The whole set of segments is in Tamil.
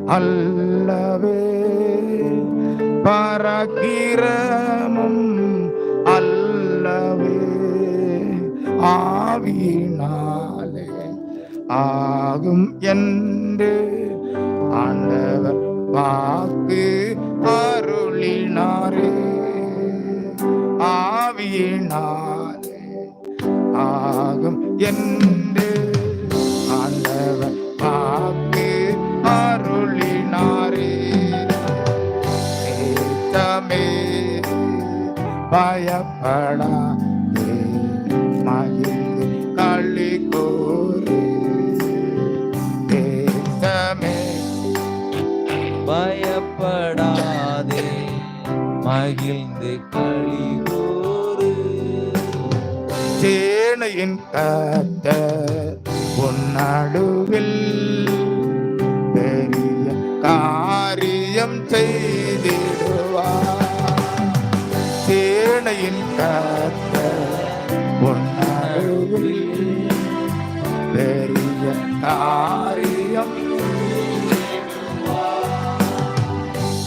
அல்லவே, பராக்கிரமம் அல்லவே, ஆவியினாலே ஆகும் என்று ஆண்டவர் வாக்கு அருளினாரே. ஆவியினாலே ஆகும் என்று ஆண்டவர் வாக்கு அருளினாரே. நேசமே பயப்படாதே, மகிழ்ந்து களி கூறு. நேசமே பயப்படாதே, மகிழ்ந்து களி கூறு. சேனையின் கர்த்தர் உன் நடுவில் பெரிய காரியம் செய்திடுவார். சேனையின் கர்த்தர் உன் நடுவில் பெரிய காரியம்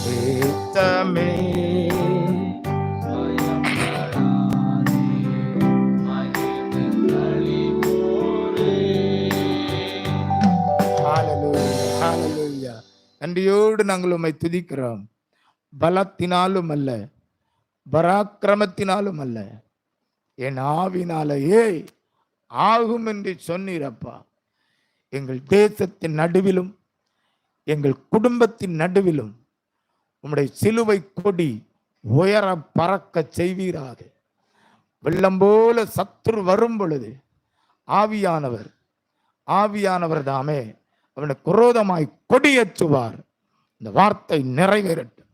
செய்திடுவார். நன்றியோடு நாங்கள் உம்மை துதிக்கிறோம். பலத்தினாலும் அல்ல, பராக்கிரமத்தினாலும் அல்ல, என் ஆவினாலேயே ஆகும் என்று சொன்னீரப்பா. எங்கள் தேசத்தின் நடுவிலும் எங்கள் குடும்பத்தின் நடுவிலும் உம்முடைய சிலுவை கொடி உயர பறக்க செய்வீராக. வெள்ளம் போல சத்துரு வரும் பொழுது ஆவியானவர் தாமே அவனுக்கு குரோதமாய் கொடியேற்றுவார். இந்த வார்த்தை நிறைவேறட்டும்.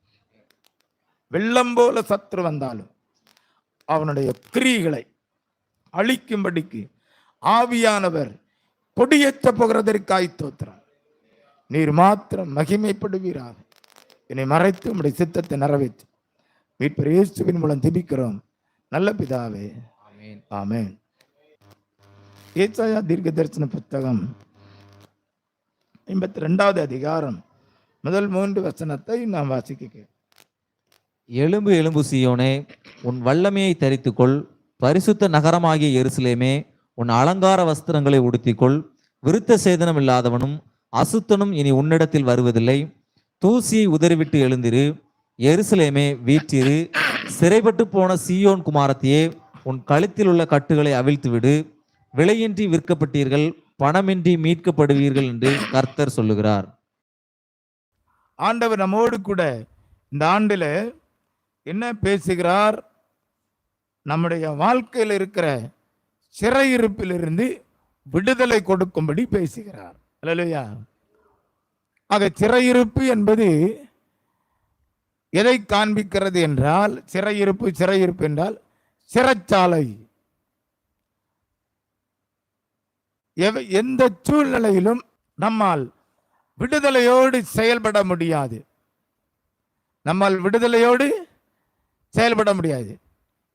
வெள்ளம் போல சத்துரு வந்தாலும் அவனுடைய கிரியைகளை அழிக்கும்படிக்கு ஆவியானவர் கொடியேற்ற போகிறதற்காய் தோற்றார். நீர் மாத்திரம் மகிமைப்படுவீராக. என்னை மறைத்து உம்முடைய சித்தத்தை நிறைவேற்று. மீட்பர் இயேசுவின் மூலம் திபிக்கிறோம் நல்ல பிதாவே, ஆமென், ஆமென். ஏசாயா தீர்க்க தரிசன புத்தகம் 52வது அதிகாரம் முதல் 3 வசனத்தை நாம் வாசிக்க. எலும்பு எலும்பு சீயோனே, உன் வல்லமையை தரித்துக்கொள். பரிசுத்த நகரமாகிய எருசலேமே, உன் அலங்கார வஸ்திரங்களை உடுத்திக்கொள். விருத்த சேதனம் இல்லாதவனும் அசுத்தனும் இனி உன்னிடத்தில் வருவதில்லை. தூசியை உதறிவிட்டு எழுந்திரு. எருசலேமே வீற்றிரு. சிறைப்பட்டு போன சீயோன் குமாரத்தியே, உன் கழுத்தில் உள்ள கட்டுகளை அவிழ்த்து விடு. விலையின்றி விற்கப்பட்டீர்கள், பணமின்றி மீட்கப்படுவீர்கள் என்று கர்த்தர் சொல்லுகிறார். ஆண்டவர் நம்மோடு கூட இந்த ஆண்டில் என்ன பேசுகிறார்? நம்முடைய வாழ்க்கையில் இருக்கிற சிறையிருப்பிலிருந்து விடுதலை கொடுக்கும்படி பேசுகிறார். அல்லேலூயா. ஆக சிறையிருப்பு என்பது எதை காண்பிக்கிறது என்றால், சிறையிருப்பு என்றால் சிறைச்சாலை. எந்த சூழ்நிலையிலும் நம்மால் விடுதலையோடு செயல்பட முடியாது.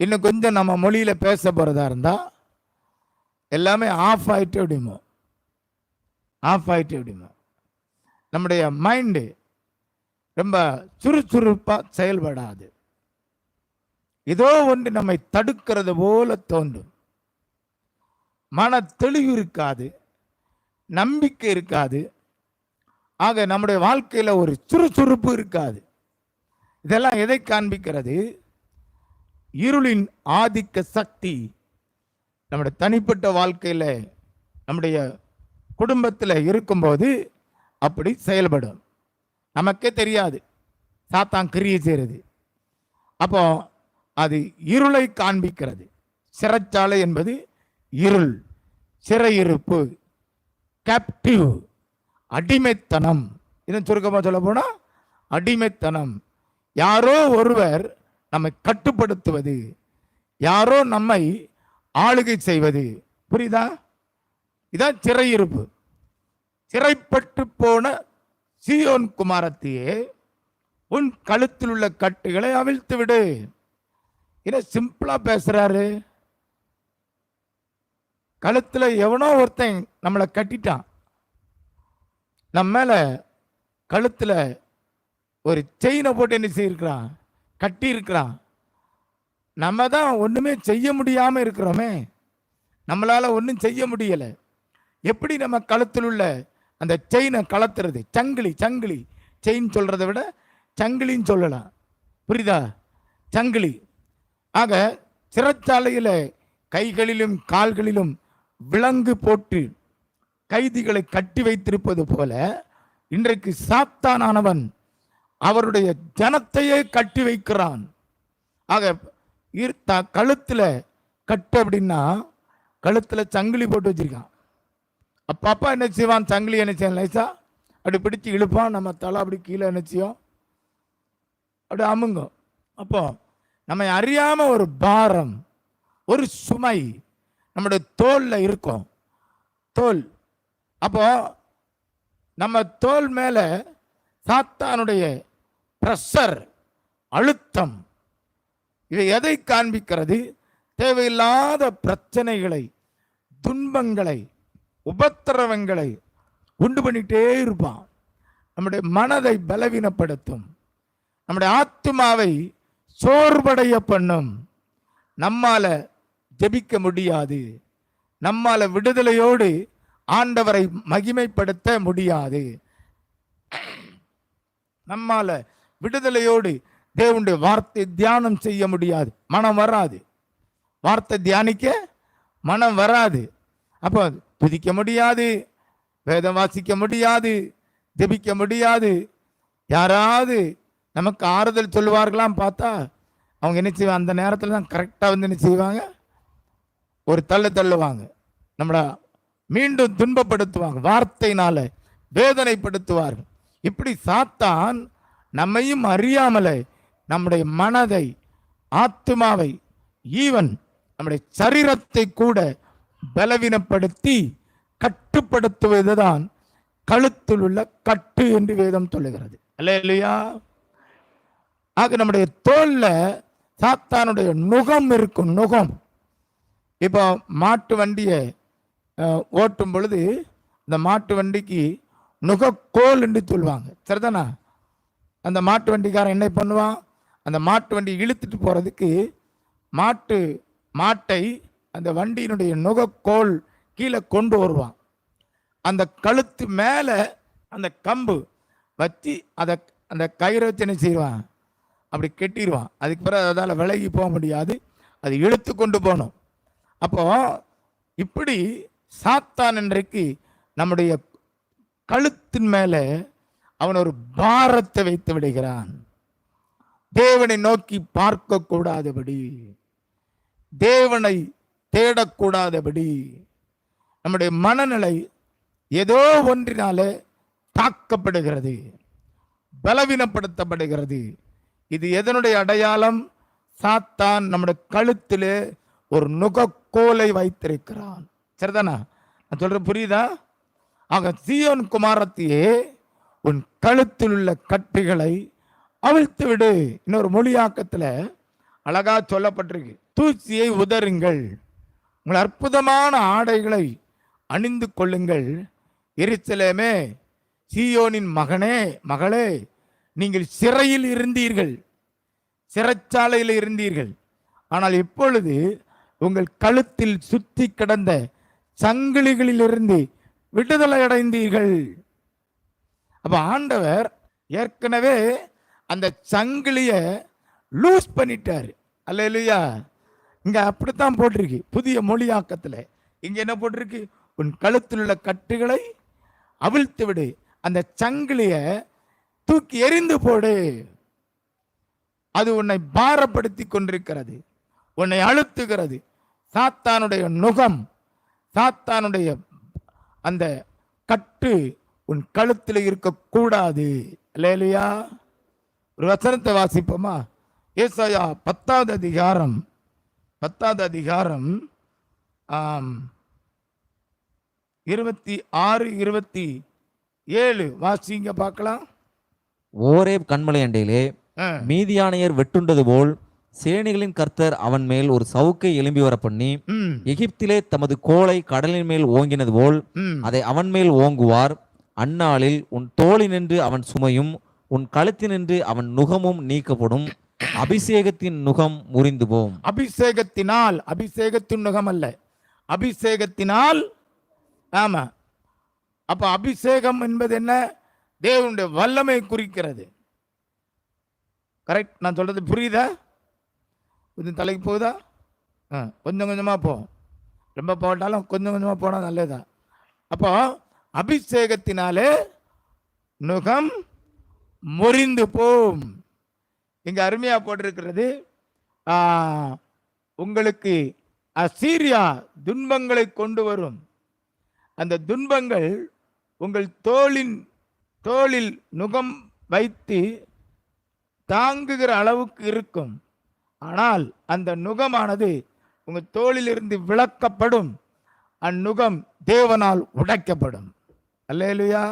இன்னும் கொஞ்சம் நம்ம மொழியில பேச போறதா இருந்தா எல்லாமே ஆஃப் ஆயிட்டு விடுமோ. நம்முடைய மைண்டு ரொம்ப சுறுசுறுப்பா செயல்படாது. ஏதோ ஒன்று நம்மை தடுக்கிறது போல தோன்றும். மன தெளிவு இருக்காது, நம்பிக்கை இருக்காது. ஆக நம்முடைய வாழ்க்கையில ஒரு சுறுசுறுப்பு இருக்காது. இதெல்லாம் எதை காண்பிக்கிறது? இருளின் ஆதிக்க சக்தி நம்முடைய தனிப்பட்ட வாழ்க்கையில, நம்முடைய குடும்பத்தில் இருக்கும்போது அப்படி செயல்படும். நமக்கே தெரியாது சாத்தான் கிரியை செய்கிறது. அப்போ அது இருளை காண்பிக்கிறது. சிறைச்சாலை என்பது இருள், சிறையிருப்பு, கேப்டிவ், அடிமைத்தனம். இதன் சுருக்கமாக சொல்ல போனா அடிமைத்தனம். யாரோ ஒருவர் நம்மை கட்டுப்படுத்துவது, யாரோ நம்மை ஆளுகை செய்வது. புரியுதா? இதான் சிறையிருப்பு. சிறைப்பட்டு போன சீயோன் குமாரத்தியே, உன் கழுத்தில் உள்ள கட்டுகளை அவிழ்த்து விடு. இதை சிம்பிளா பேசுறாரு. கழுத்துல எவனோ ஒருத்தன் நம்மளை கட்டிட்டான். நம்ம மேல கழுத்துல ஒரு செயினை போட்டு என்ன செய்யிருக்கிறான், கட்டி இருக்கிறான். நம்ம தான் ஒண்ணுமே செய்ய முடியாம இருக்கிறோமே, நம்மளால ஒன்றும் செய்ய முடியல. எப்படி நம்ம கழுத்தில் உள்ள அந்த செயினை கலத்துறது? சங்கிலி, சங்கிலி செயின் சொல்றதை விட சங்கிலின்னு சொல்லலாம், புரியுதா? சங்கிலி. ஆக சிறைச்சாலையில கைகளிலும் கால்களிலும் விலங்கு போட்டு கைதிகளை கட்டி வைத்திருப்பது போல இன்றைக்கு சாத்தானானவன் அவருடைய ஜனத்தையே கட்டி வைக்கிறான். ஆக கழுத்துல கட்டு அப்படின்னா கழுத்துல சங்கிலி போட்டு வச்சிருக்கான். அப்பா என்ன செய்வான்? சங்கிலி என்ன செய்வான்? லைசா அப்படி பிடிச்சு இழுப்பான். நம்ம தலை அப்படி கீழே என்ன செய்யும், அப்படி அமுங்கும். அப்போ நம்ம அறியாம ஒரு பாரம், ஒரு சுமை நம்முடைய தோல்ல இருக்கும். தோல். அப்போ நம்ம தோல் மேல சாத்தானுடைய பிரஷர், அழுத்தம், இதை எதை காண்பிக்கிறது? தேவையில்லாத பிரச்சனைகளை, துன்பங்களை, உபத்திரவங்களை உண்டு பண்ணிட்டே இருப்பான். நம்முடைய மனதை பலவீனப்படுத்தும், நம்முடைய ஆத்மாவை சோர்வடைய பண்ணும். நம்மால ஜெபிக்க முடியாது, நம்மால விடுதலையோடு ஆண்டவரை மகிமைப்படுத்த முடியாது, நம்மால விடுதலையோடு தேவனுடைய வார்த்தை தியானம் செய்ய முடியாது. மனம் வராது, வார்த்தை தியானிக்க மனம் வராது. அப்போ துதிக்க முடியாது, வேதம் வாசிக்க முடியாது, ஜெபிக்க முடியாது. யாராவது நமக்கு ஆறுதல் சொல்லுவார்களாம் பார்த்தா அவங்க என்ன செய்வாங்க? அந்த நேரத்தில் தான் கரெக்டாக வந்து என்ன செய்வாங்க? ஒரு தள்ளுவாங்க, நம்மளை மீண்டும் துன்பப்படுத்துவாங்க, வார்த்தையினால வேதனைப்படுத்துவார்கள். இப்படி சாத்தான் நம்மையும் அறியாமலே நம்முடைய மனதை, ஆத்மாவை, ஈவன் நம்முடைய சரீரத்தை கூட பலவீனப்படுத்தி கட்டுப்படுத்துவதுதான் கழுத்தில் உள்ள கட்டு என்று வேதம் சொல்லுகிறது. அல்லேலூயா. ஆக நம்முடைய தோல்ல சாத்தானுடைய நுகம் இருக்கும். நுகம். இப்போ மாட்டு வண்டியை ஓட்டும் பொழுது இந்த மாட்டு வண்டிக்கு நுகக்கோல் என்று சொல்லுவாங்க, சரிதானா? அந்த மாட்டு வண்டிக்காரன் என்ன பண்ணுவான்? அந்த மாட்டு வண்டி இழுத்துட்டு போறதுக்கு மாட்டை அந்த வண்டியினுடைய நுகக்கோல் கீழே கொண்டு வருவான். அந்த கழுத்து மேலே அந்த கம்பு வச்சு அதை அந்த கயிறை வச்சு என்ன செய்வான்? அப்படி கெட்டிடுவான். அதுக்கு பிறகு அதால் விலகி போக முடியாது, அது இழுத்து கொண்டு போகணும். அப்போ இப்படி சாத்தான் இன்றைக்கு நம்முடைய கழுத்தின் மேலே அவன் ஒரு பாரத்தை வைத்து விடுகிறான். தேவனை நோக்கி பார்க்க கூடாதபடி, தேவனை தேடக்கூடாதபடி நம்முடைய மனநிலை ஏதோ ஒன்றினாலே தாக்கப்படுகிறது, பலவீனப்படுத்தப்படுகிறது. இது எதனுடைய அடையாளம்? சாத்தான் நம்முடைய கழுத்திலே ஒரு நுகக்கோலை வைத்திருக்கிறான், சரிதானா? நான் சொல்ற புரியுதா? ஆக சீயோன் குமாரத்தியே, உன் கழுத்தில் உள்ள கட்டுகளை அவிழ்த்து விடு. இன்னொரு மொழியாக்கத்தில் அழகா சொல்லப்பட்டிருக்கு, தூசியை உதறுங்கள், உங்கள் அற்புதமான ஆடைகளை அணிந்து கொள்ளுங்கள். எருசலேமே, சீயோனின் மகனே, மகளே, நீங்கள் சிறையில் இருந்தீர்கள், சிறைச்சாலையில் இருந்தீர்கள். ஆனால் இப்பொழுது உங்கள் கழுத்தில் சுத்தி கிடந்த சங்கிலிகளிலிருந்து விடுதலை அடைந்தீர்கள். அப்ப ஆண்டவர் ஏற்கனவே அந்த சங்கிலிய லூஸ் பண்ணிட்டாரு. அல்லேலூயா. இங்க அப்படித்தான் போட்டிருக்கு புதிய மொழியாக்கத்தில். இங்க என்ன போட்டிருக்கு? உன் கழுத்தில் உள்ள கட்டுகளை அவிழ்த்து விடு, அந்த சங்கிலிய தூக்கி எறிந்து போடு. அது உன்னை பாரப்படுத்தி கொண்டிருக்கிறது, உன்னை அழுத்துகிறது. சாத்தானுடைய நுகம், சாத்தானுடைய அந்த கட்டு உன் கழுத்தில் இருக்கக்கூடாது. அல்லேலூயா. ஒரு வசனத்தை வாசிப்போமா? ஏசாயா 10வது அதிகாரம் 26, 27 வாசிங்க பார்க்கலாம். ஓரேப் கன்மலை அண்டையிலே மீதியானையர் வெட்டுண்டது போல் சேனைகளின் கர்த்தர் அவன் மேல் ஒரு சவுக்கை எழும்பி வர பண்ணி, எகிப்திலே தமது கோலை கடலின் மேல் ஓங்கினது போல் அதை அவன் மேல் ஓங்குவார். அந்நாளில் உன் தோளினின்று அவன் சுமையும் உன் கழுத்தினின்று அவன் நுகமும் நீக்கப்படும். அபிஷேகத்தின் நுகம் முறிந்து போம். அபிஷேகத்தினால், அபிஷேகத்தின் நுகம் அல்ல, அபிஷேகத்தினால். ஆமா, அப்ப அபிஷேகம் என்பது என்ன? தேவனுடைய வல்லமை குறிக்கிறது. கரெக்ட்? நான் சொல்றது புரியுதா? கொஞ்சம் தலைக்கு போகுதா? கொஞ்சம் கொஞ்சமா போ, ரொம்ப போட்டாலும் கொஞ்சம் கொஞ்சமா போனா நல்லதா. அப்போ அபிஷேகத்தினாலே நுகம் முறிந்து போம். இங்க அருமையா போட்டிருக்கிறது, உங்களுக்கு அசீரியா துன்பங்களை கொண்டு வரும். அந்த துன்பங்கள் உங்கள் தோளில் நுகம் வைத்து தாங்குகிற அளவுக்கு இருக்கும். ஆனால் அந்த நுகமானது உங்கள் தோளிலிருந்து விளக்கப்படும். அந்நுகம் தேவனால் உடைக்கப்படும். அல்லேலூயா.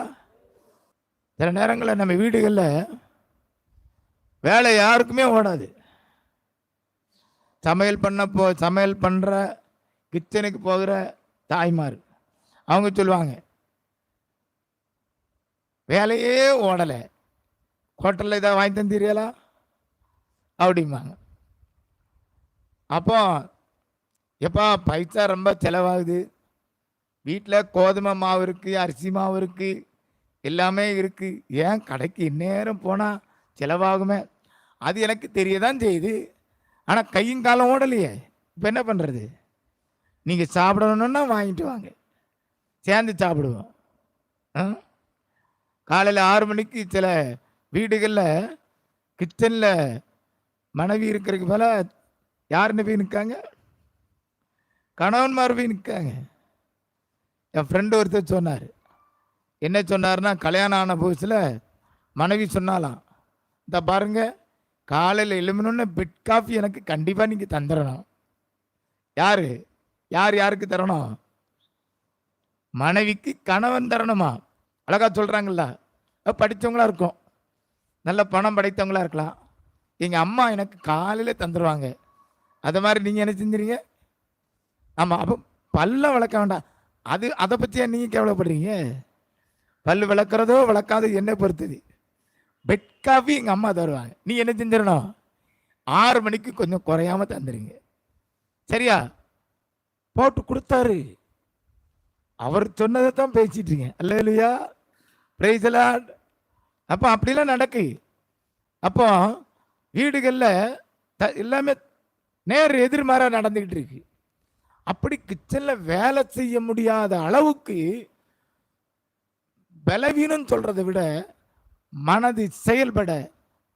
சில நேரங்களில் நம்ம வீடுகளில் வேலை யாருக்குமே ஓடாது. சமையல் பண்ணுற கிச்சனுக்கு போகிற தாய்மார் அவங்க சொல்லுவாங்க, வேலையே ஓடலை, ஹோட்டலில் இதை வாங்கி தந்துடுறீங்களா அப்படிம்பாங்க. அப்போ எப்பா பைசா ரொம்ப செலவாகுது, வீட்டில் கோதுமை மாவு இருக்குது, அரிசி மாவு இருக்குது, எல்லாமே இருக்குது, ஏன் கடைக்கு இந்நேரம் போனால் செலவாகுமே, அது எனக்கு தெரியதான் செய்யுது, ஆனால் கையும் காலம் ஓடலையே, இப்போ என்ன பண்ணுறது? நீங்கள் சாப்பிடணுன்னா வாங்கிட்டு வாங்க, சேர்ந்து சாப்பிடுவோம். காலையில் 6 மணிக்கு சில வீடுகளில் கிச்சனில் மனைவி இருக்கிறதுக்கு போல யாருன்னு போய் நிற்காங்க? கணவன்மார் போய் நிற்காங்க. என் ஃப்ரெண்டு ஒருத்தர் சொன்னார். என்ன சொன்னார்னா, கல்யாணம் ஆன புதுசில் மனைவி சொன்னாலாம், இந்த பாருங்க, காலையில் எழுமணுன்னு பெட் காஃபி எனக்கு கண்டிப்பாக நீங்கள் தந்துடணும். யாருக்கு தரணும்? மனைவிக்கு கணவன் தரணுமா? அழகா சொல்கிறாங்கள. படித்தவங்களா இருக்கும், நல்ல பணம் படைத்தவங்களா இருக்கலாம். எங்கள் அம்மா எனக்கு காலையில் தந்துடுவாங்க. அதை மாதிரி நீங்கள் என்ன செஞ்சுறீங்க? ஆமாம். அப்போ பல்ல விளக்க வேண்டாம், அதை பற்றியா நீங்கள் கேவலப்படுறீங்க? பல் விளக்குறதோ விளக்காதோ என்ன பொறுத்தது. பெட் காஃபி எங்கள் அம்மா தருவாங்க, நீ என்ன செஞ்சிடணும்? 6 மணிக்கு கொஞ்சம் குறையாம தந்துடுங்க. சரியா? போட்டு கொடுத்தாரு. அவர் சொன்னதை தான் பேசிட்டுருங்க. அல்லேலூயா, பிரைஸ் தி லார்ட். அப்போ அப்படிலாம் நடக்கு. அப்போ வீடுகளில் எல்லாமே நேர் எதிர்மாறாக நடந்துக்கிட்டு இருக்கு. அப்படி கிச்சனில் வேலை செய்ய முடியாத அளவுக்கு பலவீனம் சொல்றதை விட மனது செயல்பட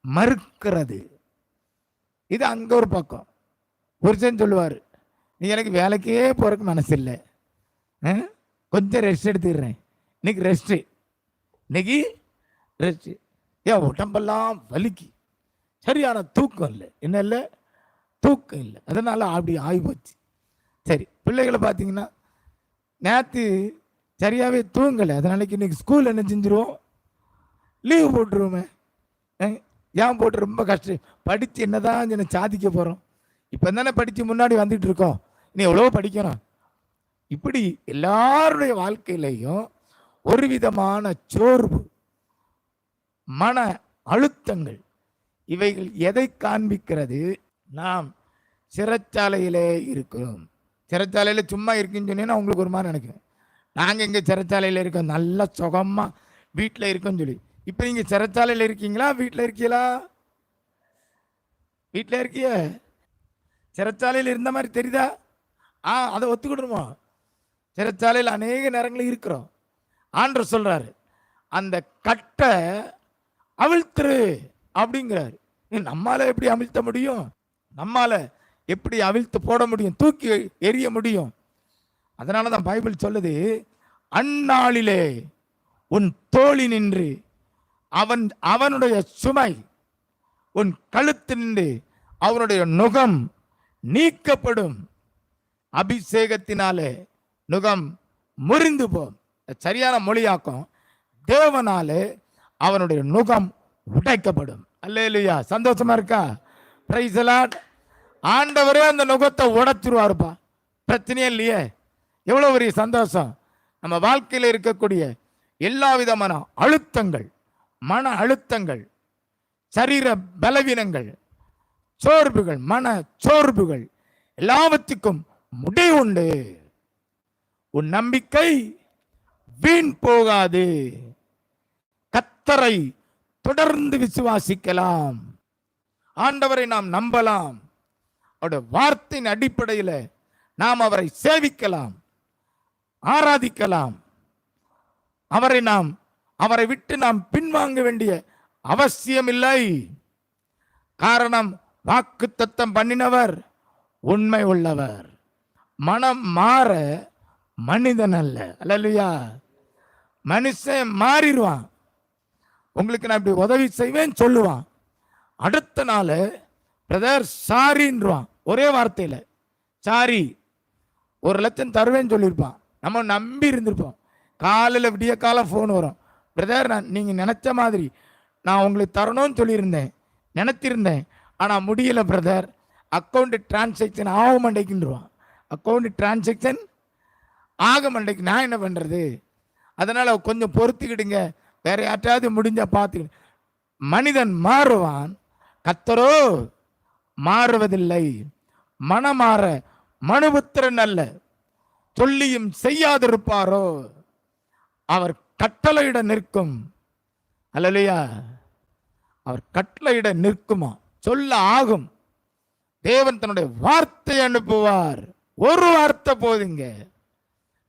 மறுக்கிறது. இது அங்கே ஒரு பக்கம். புருஷன் சொல்லுவார், நீ எனக்கு வேலைக்கே போறதுக்கு மனசு இல்லை, கொஞ்சம் ரெஸ்ட் எடுத்துக்கிறேன், இன்னைக்கு ரெஸ்ட்டு, ஏன் உடம்பெல்லாம் வலிக்கு, சரியான தூக்கம் இல்லை, என்ன இல்லை, தூக்கம் இல்லை, அதனால அப்படி ஆகிப்போச்சு. சரி, பிள்ளைகளை பார்த்தீங்கன்னா நேற்று சரியாகவே தூங்கலை, அதனால இன்னைக்கு ஸ்கூல் என்ன செஞ்சிருவோம்? லீவு போட்டுருவோமே. ஏன் போட்டு ரொம்ப கஷ்டம், படித்து என்னதான் சாதிக்க போகிறோம்? இப்போ தானே படித்து முன்னாடி வந்துட்டு இருக்கோம், நீ எவ்வளோ படிக்கணும். இப்படி எல்லாருடைய வாழ்க்கையிலையும் ஒரு விதமான சோர்வு, மன அழுத்தங்கள், இவைகள் எதை காண்பிக்கிறது? நாம் சிறைச்சாலையிலே இருக்கிறோம். சிறைச்சாலையில் சும்மா இருக்குன்னு சொன்னீங்கன்னா உங்களுக்கு ஒரு மாதிரி நினைக்கும், நாங்கள் இங்கே சிறைச்சாலையில் இருக்கோம், நல்ல சுகமாக வீட்டில் இருக்கோன்னு சொல்லி. இப்போ நீங்கள் சிறைச்சாலையில் இருக்கீங்களா, வீட்டில் இருக்கீங்களா? வீட்டில் இருக்கிய. சிறைச்சாலையில் இருந்த மாதிரி தெரியுதா? அதை ஒத்துக்கிடுமா? சிறைச்சாலையில் அநேக நேரங்களில் இருக்கிறோம். ஆண்டவர் சொல்றாரு, அந்த கட்டை அவிழ்த்துரு அப்படிங்கிறாரு. நம்மால எப்படி அவிழ்த்த முடியும்? நம்மால எப்படி அவிழ்த்து போட முடியும்? தூக்கி எறிய முடியும்? அதனால தான் பைபிள் சொல்லுது, அந்நாளிலே உன் தோழி நின்று அவனுடைய சுமை உன் கழுத்து நின்று அவனுடைய நுகம் நீக்கப்படும். அபிஷேகத்தினாலே நுகம் முறிந்து போம். சரியான மொழியாக்கம், தேவனாலே அவனுடைய நுகம் உடைக்கப்படும். அல்லேலூயா. சந்தோஷமா இருக்கா? Price the Lord. ஆண்டவரே அந்த நுகத்தை உடைச்சிருவாருப்பா, பிரச்சனையே இல்லையே. எவ்வளோ பெரிய சந்தோஷம். நம்ம வாழ்க்கையில் இருக்கக்கூடிய எல்லா விதமான அழுத்தங்கள், மன அழுத்தங்கள், சரீர பலவீனங்கள், சோர்வுகள், மன சோர்வுகள் எல்லாவற்றுக்கும் முடிவுண்டு. உன் நம்பிக்கை வீண் போகாது. கர்த்தரை தொடர்ந்து விசுவாசிக்கலாம். ஆண்டவரை நாம் நம்பலாம். அவருடைய வார்த்தையின் அடிப்படையில் நாம் அவரை சேவிக்கலாம், ஆராதிக்கலாம். அவரை விட்டு நாம் பின்வாங்க வேண்டிய அவசியம் இல்லை. காரணம், வாக்குத்தத்தம் பண்ணினவர் உண்மை உள்ளவர். மனம் மாற மனிதன் அல்ல. அல்லேலூயா. மனுஷன் மாறிடுவான். உங்களுக்கு நான் இப்படி உதவி செய்வேன் சொல்லுவான், அடுத்த நாள் பிரதர் சாரின்றான். ஒரே வார்த்தையில் சாரி. 1,00,000 தருவேன்னு சொல்லியிருப்பான். நம்ம நம்பி இருந்திருப்போம். காலையில் விடிய காலம் ஃபோன் வரும், பிரதர் நீங்கள் நினச்ச மாதிரி நான் உங்களுக்கு தரணும்னு சொல்லியிருந்தேன், நினைத்திருந்தேன், ஆனால் முடியல பிரதர், அக்கௌண்ட் டிரான்சாக்ஷன் ஆக மாட்டேங்குன்றான். அக்கௌண்ட் டிரான்சாக்ஷன் ஆக மாட்டேங்குது, நான் என்ன பண்ணுறது? அதனால் கொஞ்சம் பொறுத்துக்கிடுங்க, வேற யார்ட்டாவது முடிஞ்சா பார்த்துக்கிடு. மனிதன் மாறுவான், கர்த்தரோ மாறுவதில்லை. மனமாற மனுபுத்திரன் அல்ல, சொல்லியும் செய்யாதிருப்பாரோ அவர் கட்டளையிட நிற்கும். அல்லேலூயா. அவர் கட்டளையிட நிற்குமா? சொல்ல ஆகும். தேவன் தன்னுடைய வார்த்தை அனுப்புவார். ஒரு வார்த்தை போதுங்க,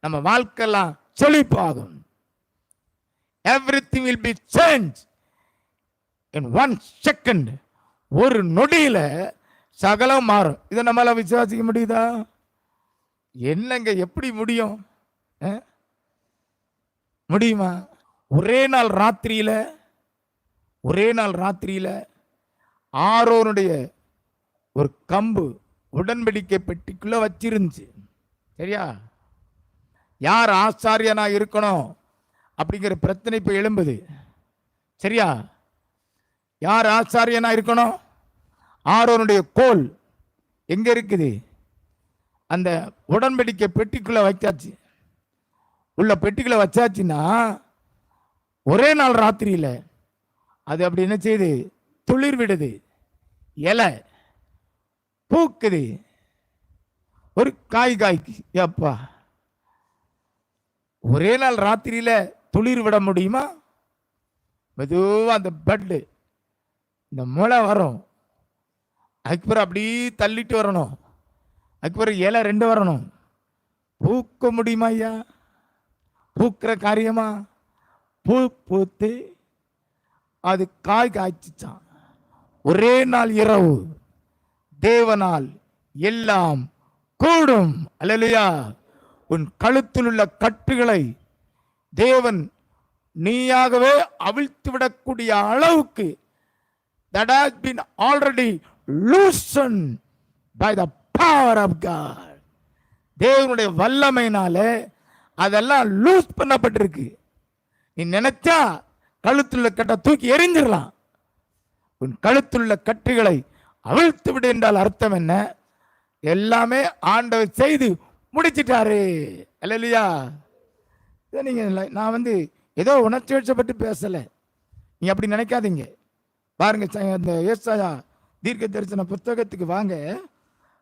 நம்ம வாழ்க்கையெல்லாம் செழிப்பாகும். Everything will be changed in 1 second. ஒரு நொடியில சகலம் மாறும். இதை நம்மளால விசுவாசிக்க முடியுதா? என்னங்க, எப்படி முடியும்? முடியுமா? ஒரே நாள் ராத்திரியில ஆரோனுடைய ஒரு கம்பு உடன்படிக்கை பெட்டிக்குள்ள வச்சிருந்துச்சு. சரியா? யார் ஆசாரியனா இருக்கணும் அப்படிங்கிற பிரச்சனை இப்ப எழும்புது. சரியா? யார் ஆசாரியனா இருக்கணும்? ஆரோனுடைய கோல் எங்க இருக்குது? அந்த உடன்படிக்கை பெட்டிக்குள்ள வச்சாச்சு. உள்ள பெட்டிக்குள்ள வச்சாச்சுன்னா ஒரே நாள் ராத்திரியில அது அப்படி என்ன செய்யுது? துளிர் விடுது, இலை பூக்குது, ஒரு காய்க்கு. அப்பா, ஒரே நாள் ராத்திரியில துளிர் விட முடியுமா? மெதுவா அந்த பட்டு இந்த முளை வரும், அதுக்கு அப்படி தள்ளிட்டு வரணும், அதுக்கு இலை 2 வரணும். பூக்க முடியுமா ஐயா? பூக்கிற காரியமா? பூத்து அது காய்ச்சிச்சான். ஒரே நாள் இரவு தேவனால் எல்லாம் கூடும். அல்லேலூயா. உன் கழுத்தில் உள்ள கட்டுகளை தேவன் நீயாகவே அவிழ்த்து விடக்கூடிய அளவுக்கு that has been already loosened by the power of God. தேவனுடைய வல்லமையினாலே அதெல்லாம் லூஸ் பண்ணப்பட்டிருக்கு. நீ நினைச்சா கழுத்துள்ள கட்டை தூக்கி எரிஞ்சிடலாம். உன் கழுத்துள்ள கட்டுகளை அவிழ்த்து விடு என்றால் அர்த்தம் என்ன? எல்லாமே ஆண்டவர் செய்து முடிச்சிட்டாரு. அல்லேலூயா. இதை நீங்க, நான் ஏதோ உணர்ச்சி வச்சப்பட்டு பேசல, நீங்க அப்படி நினைக்காதீங்க. பாருங்க, அந்த ஏசாயா தீர்க்க தரிசன புத்தகத்துக்கு வாங்க.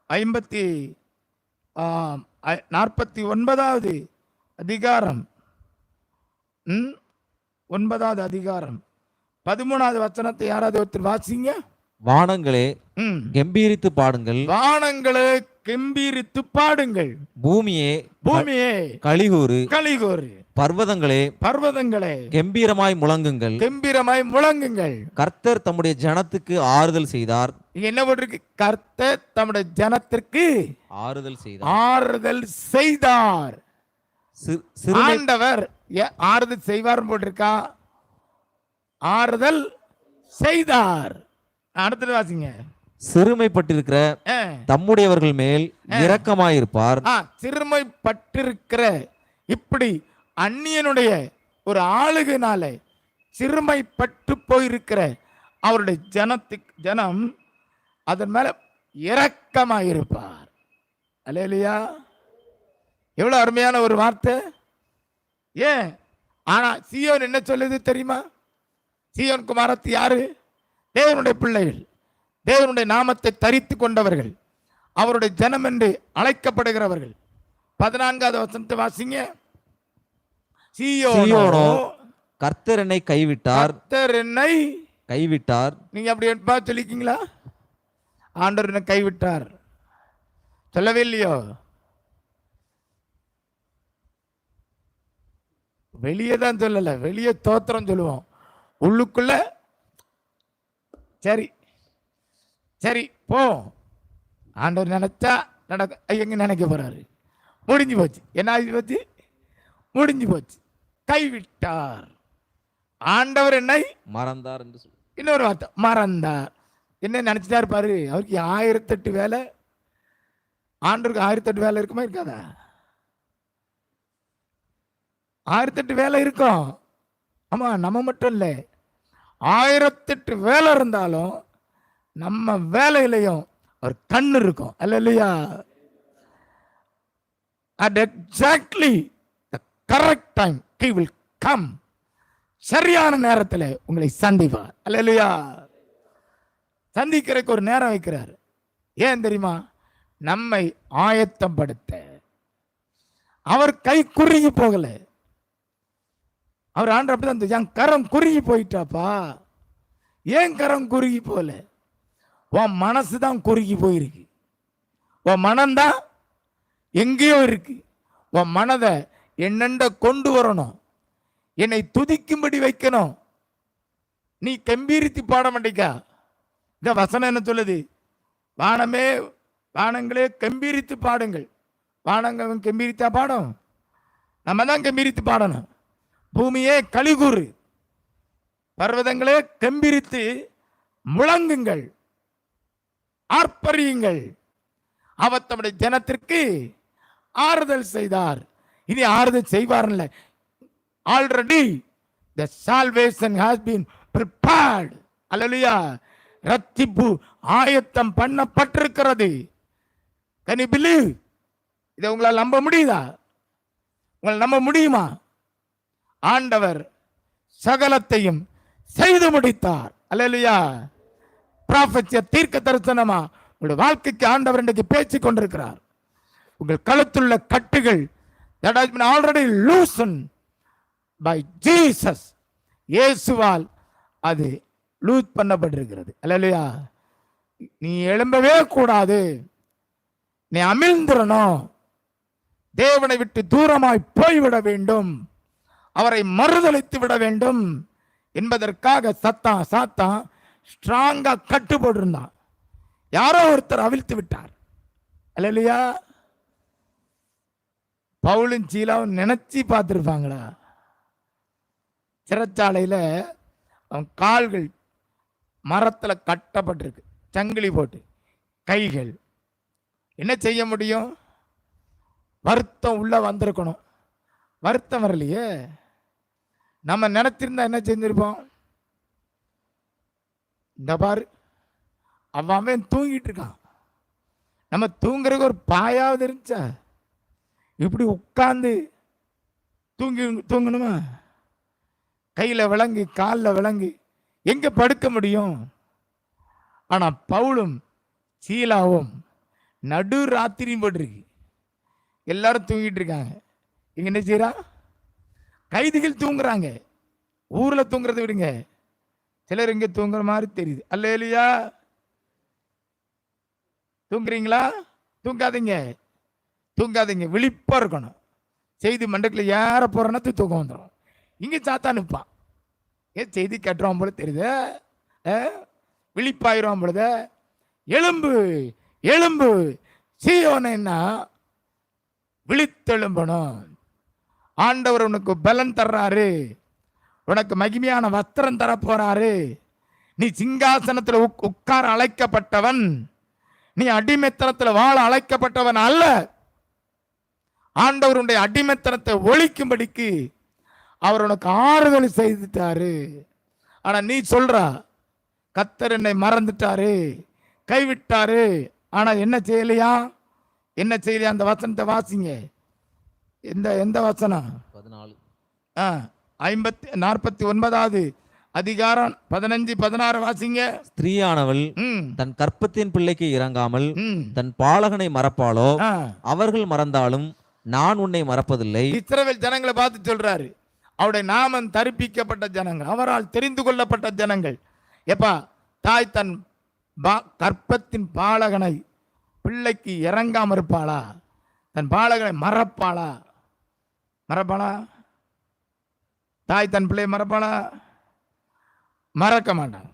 49வது அதிகாரம், 9வது அதிகாரம் 13வது வசனத்தை யாராவது ஒருத்தர் வாசிங்க. வானங்களே கம்பீரித்து பாடுங்கள், வானங்களே கம்பீரித்து பாடுங்கள், பூமியே களிகூறு, பர்வதங்களே கம்பீரமாய் முழங்குங்கள். கர்த்தர் தம்முடைய ஜனத்துக்கு ஆறுதல் செய்தார். என்ன போட்டிருக்கு? கர்த்தர் தம்முடைய ஜனத்திற்கு ஆறுதல் செய்தார். ஆண்டவர் ஆறுதல் செய்வார் போட்டிருக்கா? ஆறுதல் செய்தார். அடுத்தது வாசிங்க. சிறுமைப்பட்டிருக்கிற தம்முடையவர்கள் மேல் இரக்கமாயிருப்பார். சிறுமைப்பட்டிருக்கிற, இப்படி அந்நியனுடைய ஒரு ஆளுகையினால சிறுமைப்பட்டு போயிருக்கிற அவருடைய ஜனம் அதன் மேல இரக்கமாயிருப்பார். அல்லேலூயா. எவ்வளவு அருமையான ஒரு வார்த்தை. ஏன்? ஆனா சீயோன் என்ன சொல்லுது தெரியுமா? சீயோன் குமாரத்தி யாரு? தேவனுடைய பிள்ளைகள், தேவனுடைய நாமத்தை தரித்து கொண்டவர்கள், அவருடைய ஜனம் என்று அழைக்கப்படுகிறவர்கள். 14வது வசனத்தை வாசிங்க. சீயோனோ கர்த்தர் என்னை கைவிட்டார், கர்த்தர் என்னை கைவிட்டார். நீங்க அப்படி சொல்லிக்கீங்களா? ஆண்டவர் என்னை கைவிட்டார் சொல்லவே இல்லையோ? வெளியே தான் சொல்லல, வெளியே தோத்திரம் சொல்லுவோம், உள்ளுக்குள்ள சரி சரி போ, ஆண்டவர் நினைச்சா நடக்க, எங்க நினைக்க போறாரு? முடிஞ்சு போச்சு. என்ன ஆகி போச்சு? முடிஞ்சு போச்சு. கைவிட்டார். ஆண்டவர் என்னை மறந்தார் என்று சொல்லு. இன்னொரு வார்த்தை, மறந்தார். என்ன நினைச்சிட்டா இருப்பாரு? அவருக்கு 1008 வேலை. ஆண்டவருக்கு 1008 வேலை இருக்குமா இருக்காதா? 1008 வேலை இருக்கும். ஆமா, நம்ம மட்டும் இல்லை, 1008 வேலை இருந்தாலும் நம்ம வேலையிலையும் ஒரு கண் இருக்கும். அல்ல இல்லையா? at exactly the correct time he will come. சரியான நேரத்தில் உங்களை சந்திப்பார். அல்ல இல்லையா? சந்திக்கிறதுக்கு ஒரு நேரம் வைக்கிறார். ஏன் தெரியுமா? நம்மை ஆயத்தம் படுத்த. அவர் கை குறுகி போகல. அவர் ஆண்டு அப்படிதான், என் கரம் குறுகி போயிட்டாப்பா. ஏன் கரம் குறுகி போகல? உன் மனசு தான் குறுகி போயிருக்கு. உன் மனம்தான் எங்கேயோ இருக்கு. உன் மனதை என்னண்ட கொண்டு வரணும், என்னை துதிக்கும்படி வைக்கணும். நீ கம்பீரித்து பாட மாட்டேக்கா? இந்த வசனம் என்ன சொல்லுது? வானமே வானங்களே கம்பீரித்து பாடுங்கள். வானங்கள் கம்பீரித்தா பாடும்? நம்ம தான் கம்பீரித்து பாடணும். பூமியே கலிகூறு, பர்வதங்களே கம்பீரித்து முழங்குங்கள், ஆர்ப்பரியுங்கள். அவர் தம்முடைய ஜனத்திற்கு ஆறுதல் செய்தார். இனி ஆறுதல் செய்வார் இல்லை, already the salvation has been prepared. அல்லேலூயா. ரட்சிப்பு ஆயத்தம் பண்ணப்பட்டிருக்கிறது. can you believe? இதை உங்களால் நம்ப முடியுதா? உங்களால் நம்ப முடியுமா? ஆண்டவர் சகலத்தையும் செய்து முடித்தார். அல்லேலூயா. ப்ராஃபெட்சியா, தீர்க்க தரிசனமா உங்களுடைய வாழ்க்கைக்கு ஆண்டவர் இன்றைக்கு பேசிக் கொண்டிருக்கிறார். உங்கள் கழுத்துள்ள கட்டுகள் that has been already loosened by Jesus. இயேசுவால் அது லூஸ் பண்ணப்பட்டிருக்கிறது. அல்லேலூயா. நீ எழும்பவே கூடாது, நீ அமிழ்ந்திரணும், தேவனை விட்டு தூரமாய் போய்விட வேண்டும், அவரை மறுதலித்து விட வேண்டும் என்பதற்காக சாத்தான் ஸ்ட்ராங்கா கட்டு போட்டிருந்தான். யாரோ ஒருத்தர் அவிழ்த்து விட்டார். அல்லேலூயா. பவுலும் சீலாவும் நினைச்சு பார்த்துருப்பாங்களா? சிறைச்சாலையில அவன் கால்கள் மரத்துல கட்டப்பட்டிருக்கு, சங்கிலி போட்டு, கைகள். என்ன செய்ய முடியும்? வருத்தம் உள்ள வந்திருக்கணும். வருத்தம் வரலையே. நம்ம நினைச்சிருந்தா என்ன செஞ்சிருப்போம்? இந்த பாரு, அவன் தூங்கிட்டு இருக்கான், நம்ம தூங்குறதுக்கு ஒரு பாயாவது இருந்துச்சா? இப்படி உட்கார்ந்து தூங்கணுமா? கையில விலங்கு, காலில் விலங்கு, எங்க படுக்க முடியும்? ஆனா பவுலும் சீலாவும் நடு ராத்திரியும் போட்டிருக்கு, எல்லாரும் தூங்கிட்டு இருக்காங்க. இங்க என்ன செய்யறா? கைதிகள் தூங்குறாங்க. ஊர்ல தூங்குறதை விடுங்க, சிலர் இங்க தூங்குற மாதிரி தெரியுது. அல்லேலூயா. தூங்குறீங்களா? தூங்காதீங்க, தூங்காதீங்க, விழிப்பா இருக்கணும். செய்தி மண்டக்குள்ள ஏற போறேன்னா தூக்கம் வந்துடும். இங்க சாத்தான் நிற்பான். ஏன் செய்தி கட்டுறோம் போல தெரியுது, விழிப்பாயிரும் பொழுது. எலும்பு எலும்பு சீயோனா விழித்தெழும்பணும். ஆண்டவர் உனக்கு பலன் தர்றாரு, உனக்கு மகிமையான வஸ்திரம் தர போறாரு. நீ சிங்காசனத்தில் உட்கார அழைக்கப்பட்டவன், நீ அடிமைத்தனத்தில் வாழ அழைக்கப்பட்டவன் அல்ல. ஆண்டவருடைய அடிமைத்தனத்தை ஒழிக்கும்படிக்கு அவர் உனக்கு ஆறுதல் செய்துட்டாரு. ஆனா நீ சொல்ற, கர்த்தர் என்னை மறந்துட்டாரு, கைவிட்டாரு. ஆனா என்ன செய்யலையா? என்ன செய்யலையா? அந்த வசனத்தை வாசிங்க. எந்த வசனம்? 14. 49வது அதிகாரம் 15 16 வாசிங்க. ஸ்திரீயானவள் ம், தன் கற்பத்தின் பிள்ளைக்கு இறங்காமல் ம். தன் பாலகனை மறப்பாளோ? ஆ, அவர்கள் மறந்தாலும் நான் உன்னை மறப்பதில்லை. இஸ்ரவேல் ஜனங்களை பார்த்து சொல்றாரு, அவருடைய நாமம் தரிப்பிக்கப்பட்ட ஜனங்கள், அவரால் தெரிந்து கொள்ளப்பட்ட ஜனங்கள். எப்பா, தாய் தன் கற்பத்தின் பாலகனை பிள்ளைக்கு இறங்காம இருப்பாளா? தன் பாலகனை மறப்பாளா? மறப்பாளா? தாய் தன் பிள்ளையை மறப்பாளா? மறக்க மாட்டான்,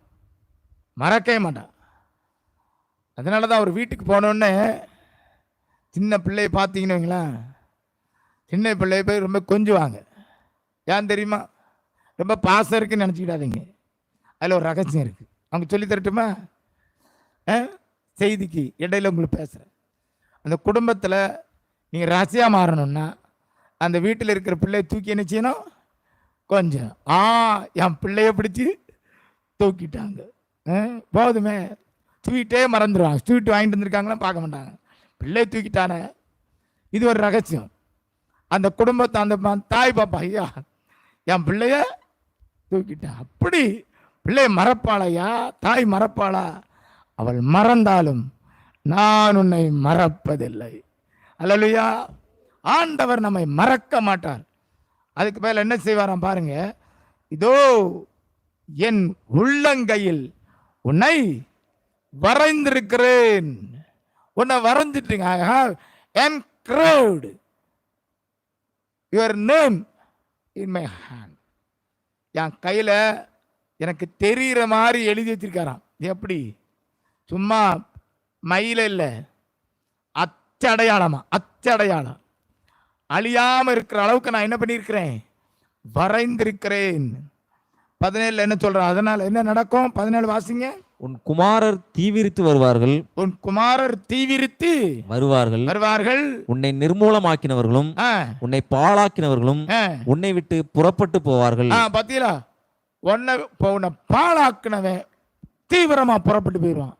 மறக்கவே மாட்டான். அதனால தான் அவர் வீட்டுக்கு போனோடனே சின்ன பிள்ளையை பார்த்தீங்கன்னு வைங்களேன், சின்ன பிள்ளைய போய் ரொம்ப கொஞ்சுவாங்க. ஏன் தெரியுமா? ரொம்ப பாசம் இருக்குன்னு நினச்சிக்கிடாதீங்க, அதில் ஒரு ரகசியம் இருக்குது. அவங்க சொல்லி தரட்டுமா? செய்திக்கு இடையில உங்களுக்கு பேசுகிறேன். அந்த குடும்பத்தில் நீங்கள் ராசியாக மாறணும்னா அந்த வீட்டில் இருக்கிற பிள்ளையை தூக்கி என்ன செய்யணும்? கொஞ்சம் என் பிள்ளைய பிடிச்சி தூக்கிட்டாங்க, போதுமே, ஸ்வீட்டே மறந்துடுவாங்க. ஸ்வீட் வாங்கிட்டு வந்துருக்காங்களாம் பார்க்க மாட்டாங்க, பிள்ளையை தூக்கிட்டானே. இது ஒரு ரகசியம். அந்த குடும்பத்தை அந்த தாய் பாப்பா, ஐயா என் பிள்ளைய தூக்கிட்டான். அப்படி பிள்ளைய மறப்பாளையா? தாய் மறப்பாளா? அவள் மறந்தாலும் நான் உன்னை மறப்பதில்லை. அல்லேலூயா. ஆண்டவர் நம்மை மறக்க மாட்டார். அதுக்கு மேல என்ன செய்வாராம் பாருங்க, இதோ என் உள்ளங்கையில் உன்னை வரைந்திருக்கிறேன். உன்னை வரைஞ்சிட்டுங்க. I have engraved your name in my hand. என் கையில எனக்கு தெரிகிற மாதிரி எழுதி வச்சிருக்காராம். எப்படி? சும்மா மயில இல்லை, அச்சடையாளமா, அச்சடையாளம். அழியாம இருக்கிற அளவுக்கு நான் என்ன பண்ணியிருக்கிறேன்? வரைந்திருக்கிறேன். 17 என்ன சொல்றான்? அதனால என்ன நடக்கும்? 17 வாசிங்க. உன் குமாரர் தீவிரித்து வருவார்கள், உன் குமாரர் தீவிரித்து வருவார்கள். உன்னை நிர்மூலமாக்கினவர்களும் உன்னை பாழாக்கினவர்களும் உன்னை விட்டு புறப்பட்டு போவார்கள். பாத்தீங்களா? உன்னை பாழாக்கினவன் தீவிரமா புறப்பட்டு போயிடுவான்.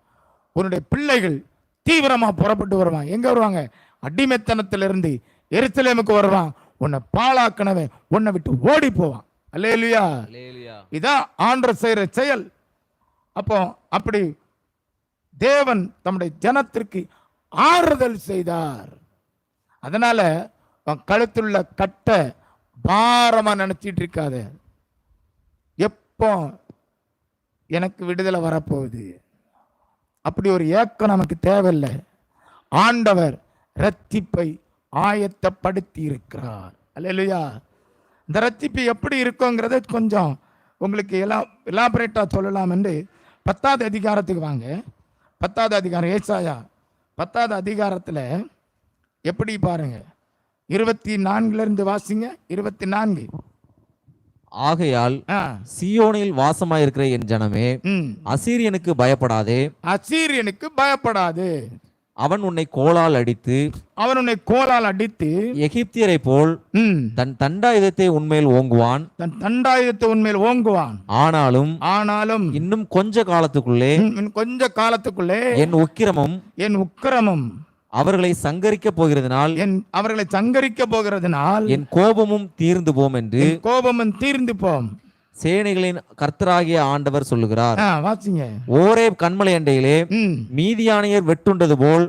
உன்னுடைய பிள்ளைகள் தீவிரமா புறப்பட்டு வருவான். எங்க வருவாங்க? அடிமைத்தனத்திலிருந்து எருசலேமுக்கு வருவான். உன்னை பாழாக்கினவன் உன்னை விட்டு ஓடி போவான். அல்லேலூயா. இதான் ஆண்டவர் செய்யற செயல். அப்போ அப்படி தேவன் தம்முடைய ஜனத்திற்கு ஆறுதல் செய்தார். அதனால கழுத்துள்ள கட்டை பாரமா நினைச்சிட்டு இருக்காத. எப்போ எனக்கு விடுதலை வரப்போகுது, அப்படி ஒரு ஏக்கம் நமக்கு தேவையில்லை. ஆண்டவர் இரட்சிப்பை ஆயத்தப்படுத்தி இருக்கிறார். அல்லேலூயா. இந்த இரட்சிப்பு எப்படி இருக்குங்கிறத கொஞ்சம் உங்களுக்கு எலாபரேட்டா சொல்லலாம் என்று 10வது அதிகாரத்துக்கு வாங்க. 10வது அதிகாரம், ஏசாயா 10வது அதிகாரத்தில் எப்படி பாருங்க, 24 இருந்து வாசிங்க. 24. ஆகையால் சீயோனில் வாசமாயிருக்கிற என் ஜனமே, அசீரியனுக்கு பயப்படாதே, அசீரியனுக்கு பயப்படாது. அவன் உன்னை கோலால் அடித்து எகிப்தியரை போல் தன் தண்டாயுதத்தை உன்மேல் ஓங்குவான். ஆனாலும் இன்னும் கொஞ்ச காலத்துக்குள்ளே என் உக்கிரமும் அவர்களை சங்கரிக்க போகிறதுனால் என் கோபமும் தீர்ந்து போம் என்று சேனைகளின் கர்த்தராகிய ஆண்டவர் சொல்லுகிறார். ஓரேப் கன்மலை அண்டையிலே மீதியானியர் வெட்டுண்டது போல்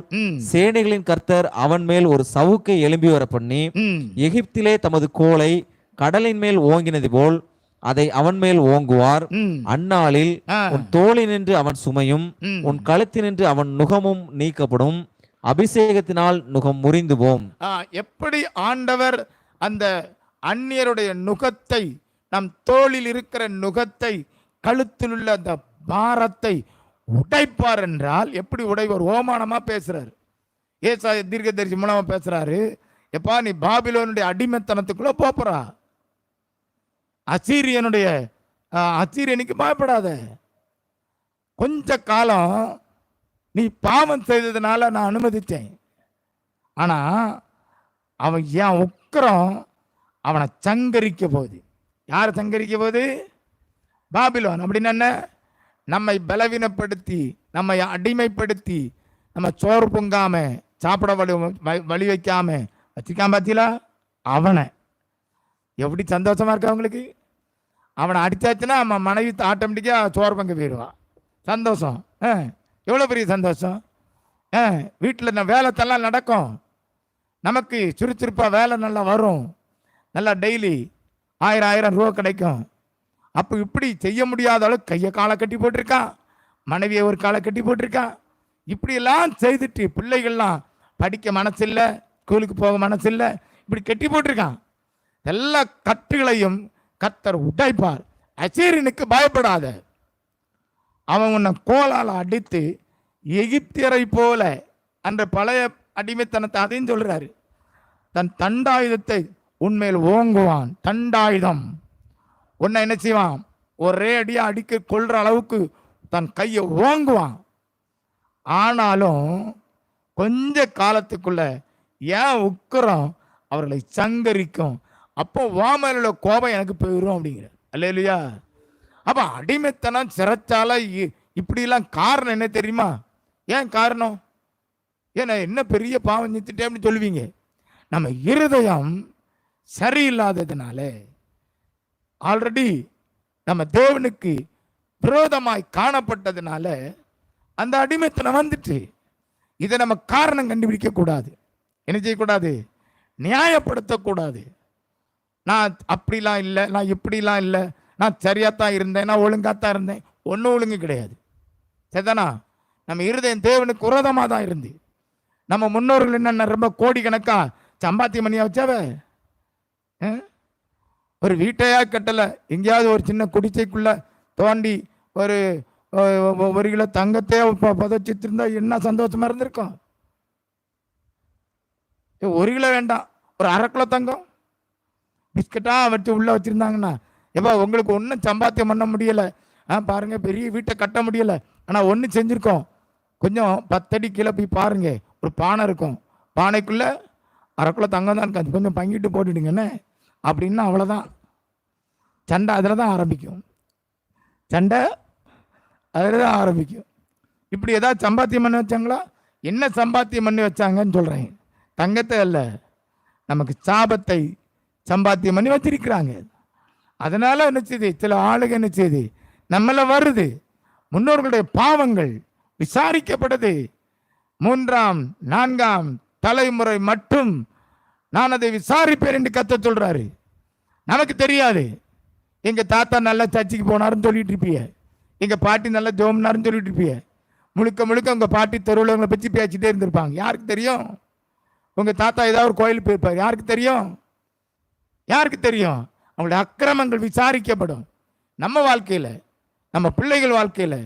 சேனைகளின் கர்த்தர் அவன் மேல் ஒரு சவுக்கை எழும்பி வர பண்ணி, எகிப்திலே தமது கோலை கடலின் மேல் ஓங்கினது போல் அதை அவன் மேல் ஓங்குவார். அந்நாளில் உன் தோளினின்று அவன் சுமையும் உன் கழுத்தினின்று அவன் நுகமும் நீக்கப்படும். அபிஷேகத்தினால் நுகம் முறிந்து போம். எப்படி ஆண்டவர் அந்த அந்நியருடைய நுகத்தை, நம் தோளில் இருக்கிற நுகத்தை, கழுத்தில் உள்ள அந்த பாரத்தை உடைப்பார் என்றால் எப்படி உடைவார்? ஓமானமா பேசுறாரு. ஏசாயா தீர்க்கதரிசி மூலமா பேசுறாரு. எப்பா, நீ பாபிலோனுடைய அடிமைத்தனத்துக்குள்ள போறா, அசீரியனுக்கு பயப்படாத. கொஞ்ச காலம் நீ பாவம் செய்ததுனால நான் அனுமதித்தேன். ஆனா அவன் ஏன் உக்கிரம் அவனை சங்கரிக்க போகுது. யாரை சங்கரிக்க போகுது? பாபிலோன். அப்படின்னு என்ன? நம்மை பலவீனப்படுத்தி, நம்மை அடிமைப்படுத்தி, நம்ம சோறு பொங்காம, சாப்பிட வழி வைக்காம வச்சுக்காம பார்த்தீங்களா? அவனை எப்படி சந்தோஷமா இருக்கா உங்களுக்கு? அவனை அடித்தாச்சுன்னா அவன் மனைவி ஆட்டோமேட்டிக்காக சோறு பங்கு போயிடுவான். சந்தோஷம். எவ்வளோ பெரிய சந்தோஷம். வீட்டில் வேலைத்தெல்லாம் நடக்கும், நமக்கு சுறுசுறுப்பாக வேலை நல்லா வரும், நல்லா டெய்லி 1000 ரூபா கிடைக்கும். அப்போ இப்படி செய்ய முடியாத அளவுக்கு கையை காலை கட்டி போட்டிருக்கான், மனைவியை ஒரு காலை கட்டி போட்டிருக்கான். இப்படியெல்லாம் செய்துட்டு பிள்ளைகள்லாம் படிக்க மனசில்லை, ஸ்கூலுக்கு போக மனசில்லை, இப்படி கட்டி போட்டிருக்கான். எல்லா கட்டுகளையும் கர்த்தர் உடைப்பார். அசீரியனுக்கு பயப்படாத, அவன் உன்னை கோலால் அடித்து எகிப்தியரை போல என்ற பழைய அடிமைத்தனத்தை அதையும் சொல்றாரு. தன் தண்டாயுதத்தை உன்மேல் ஓங்குவான். தண்டாயுதம் உன்னை என்ன செய்வான், ஒரே அடியா அடிக்க கொள்ற அளவுக்கு தன் கையை ஓங்குவான். ஆனாலும் கொஞ்ச காலத்துக்குள்ள ஏன் உக்கிரம் அவர்களை சங்கரிக்கும். அப்போ வாமல கோபம் எனக்கு போயிடும் அப்படிங்கிற. அல்லேலூயா. அப்ப அடிமைத்தனம் சிறைச்சால இப்படிலாம் காரணம் என்ன தெரியுமா? ஏன் காரணம்? ஏன்னா என்ன பெரிய பாவம் செஞ்சுட்டே அப்படின்னு சொல்லுவீங்க. நம்ம இருதயம் சரியில்லாததுனால, ஆல்ரெடி நம்ம தேவனுக்கு விரோதமாய் காணப்பட்டதுனால அந்த அடிமைத்தனம் வந்துட்டு. இதை நம்ம காரணம் கண்டுபிடிக்க கூடாது, என்ன செய்யக்கூடாது, நியாயப்படுத்தக்கூடாது. நான் அப்படிலாம் இல்லை, நான் இப்படிலாம் இல்லை, நான் சரியாத்தான் இருந்தேன், நான் ஒழுங்காத்தான் இருந்தேன். ஒன்றும் ஒழுங்கு கிடையாது. சரிதானா? நம்ம இருதயம் தேவனுக்கு விரோதமாக தான் இருந்து. நம்ம முன்னோர்கள் என்னென்ன ரொம்ப கோடிக்கணக்கா சம்பாத்தியம் பண்ணியா வச்சாவ, ஒரு வீட்டையா கட்டலை, எங்கேயாவது ஒரு சின்ன குடிசைக்குள்ள தோண்டி ஒரு 1 கிலோ தங்கத்தையே புதைச்சிட்டு இருந்தா என்ன சந்தோஷமா இருந்திருக்கும். 1 கிலோ வேண்டாம், ஒரு 1/2 கிலோ தங்கம் பிஸ்கட்டா வச்சு உள்ள வச்சிருந்தாங்கன்னா, எப்போ உங்களுக்கு ஒன்றும் சம்பாத்தியம் பண்ண முடியல, பாருங்க பெரிய வீட்டை கட்ட முடியல, ஆனால் ஒன்று செஞ்சுருக்கோம், கொஞ்சம் 10 அடி கீழே போய் பாருங்க, ஒரு பானை இருக்கும், பானைக்குள்ள 1/2 கிலோ தங்கம் தான் இருக்காது, கொஞ்சம் பங்கிட்டு போட்டுடுங்கண்ணே அப்படின்னா அவ்வளோதான். சண்டை அதில் தான் ஆரம்பிக்கும், சண்டை அதில் தான் ஆரம்பிக்கும். இப்படி ஏதாவது சம்பாத்தியம் பண்ணி வச்சாங்களா? என்ன சம்பாத்தியம் பண்ணி வச்சாங்கன்னு சொல்கிறேன், தங்கத்தை அல்ல, நமக்கு சாபத்தை சம்பாத்தியம் பண்ணி வச்சிருக்கிறாங்க. அதனால என்ன செய்யுது, சில ஆளுக என்ன செய்யுது, நம்மள வருது. முன்னோர்களுடைய பாவங்கள் விசாரிக்கப்படுது. 3ஆம் 4ஆம் தலைமுறை மட்டும் நான் அதை விசாரிப்பேன் என்று கத்த சொல்றாரு. நமக்கு தெரியாது. எங்க தாத்தா நல்லா சர்ச்சைக்கு போனாருன்னு சொல்லிட்டு இருப்பிய, எங்க பாட்டி நல்லா ஜோம்னாருன்னு சொல்லிட்டு இருப்பிய, முழுக்க முழுக்க உங்க பாட்டி தெருவுலவங்களை பற்றி பேசிட்டே இருந்திருப்பாங்க. யாருக்கு தெரியும்? உங்க தாத்தா ஏதாவது ஒரு கோயிலுக்கு போயிருப்பார், யாருக்கு தெரியும்? யாருக்கு தெரியும்? அவங்களுடைய அக்கிரமங்கள் விசாரிக்கப்படும். நம்ம வாழ்க்கையில், நம்ம பிள்ளைகள் வாழ்க்கையில்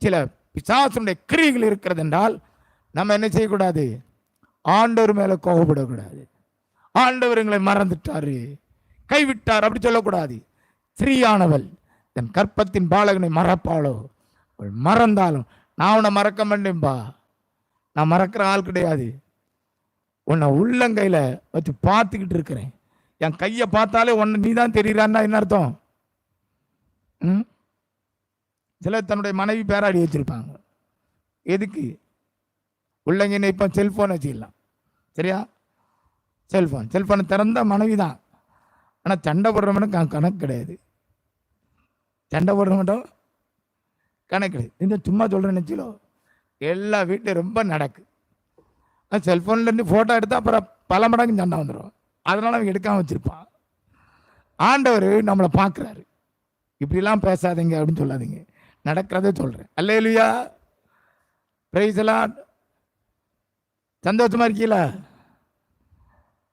சில பிசாசுடைய கிரியைகள் இருக்கிறது என்றால் நம்ம என்ன செய்யக்கூடாது, ஆண்டவர் மேலே கோபப்படக்கூடாது. ஆண்டவர் எங்களை மறந்துட்டாரு, கைவிட்டார் அப்படி சொல்லக்கூடாது. ஸ்ரீயானவள் தன் கற்பத்தின் பாலகனை மறப்பாளோ, அவள் மறந்தாலும் நான் உன்னை மறக்க மாட்டேன்பா, நான் மறக்கிற ஆள் கிடையாது. உன்னை உள்ளங்கையில் வச்சு பார்த்துக்கிட்டு இருக்கிறேன், என் கையை பார்த்தாலே உன்னை நீ தான் தெரியுறான்னா என்ன அர்த்தம்? சிலர் தன்னுடைய மனைவி பேராடி வச்சிருப்பாங்க. எதுக்கு? உள்ளங்கின இப்போ செல்ஃபோன் வச்சுக்கலாம், சரியா? செல்ஃபோனை திறந்த மனைவி தான். ஆனால் சண்டை போடுறவனும் கணக்கு கிடையாது, சண்டை போடுறவன்ட்டும் கணக்கு கிடையாது. இந்த சும்மா சொல்கிறேன் நினச்சிலோ, எல்லா வீட்லையும் ரொம்ப நடக்கு. செல்ஃபோன்லேருந்து ஃபோட்டோ எடுத்தால் அப்புறம் பல மடங்கு சண்டை வந்துடும். அதனால் அவங்க எடுக்காமல் வச்சுருப்பான். ஆண்டவர் நம்மளை பார்க்குறாரு. இப்படிலாம் பேசாதீங்க அப்படின்னு சொல்லாதீங்க, நடக்கிறதே சொல்கிறேன். அல்லேலூயா, பிரைஸ் எல்லாம். சந்தோஷமா இருக்கீங்களா?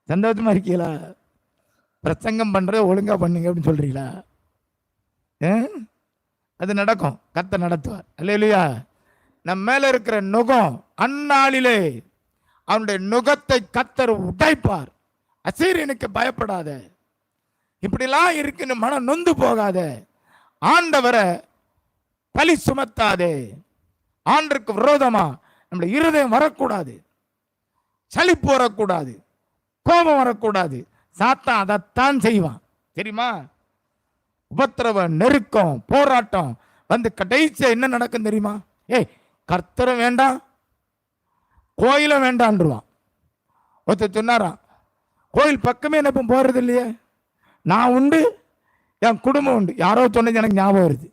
சந்தோஷமா இருக்கீங்களா? பிரசங்கம் பண்ணுறத ஒழுங்காக பண்ணுங்க அப்படின்னு சொல்கிறீங்களா? அது நடக்கும், கர்த்தர் நடத்துவார். அல்லேலூயா. நம்ம மேலே இருக்கிற நுகம் அந்நாளிலே அவனுடைய நுகத்தை கர்த்தர் உடைப்பார். அசீரியனுக்கு பயப்படாத, இப்படிலாம் இருக்குன்னு மனம் நொந்து போகாத, ஆண்டவரை பழி சுமத்தாதே. ஆண்டருக்கு விரோதமா நம்முடைய இருதயம் வரக்கூடாது, சலிப்பு வரக்கூடாது, கோபம் வரக்கூடாது. சாத்தான் அதைத்தான் செய்வான் தெரியுமா? உபத்திரவம், நெருக்கம், போராட்டம் வந்து கடைசியா என்ன நடக்கும் தெரியுமா? கர்த்தரை வேண்டாம், கோயிலை வேண்டான்ருவான். ஒருத்தர் சொன்னாராம், கோயில் பக்கமே என்ன போறது இல்லையே, நான் உண்டு என் குடும்பம் உண்டு. யாரோ சொன்னது எனக்கு ஞாபகம் வருது.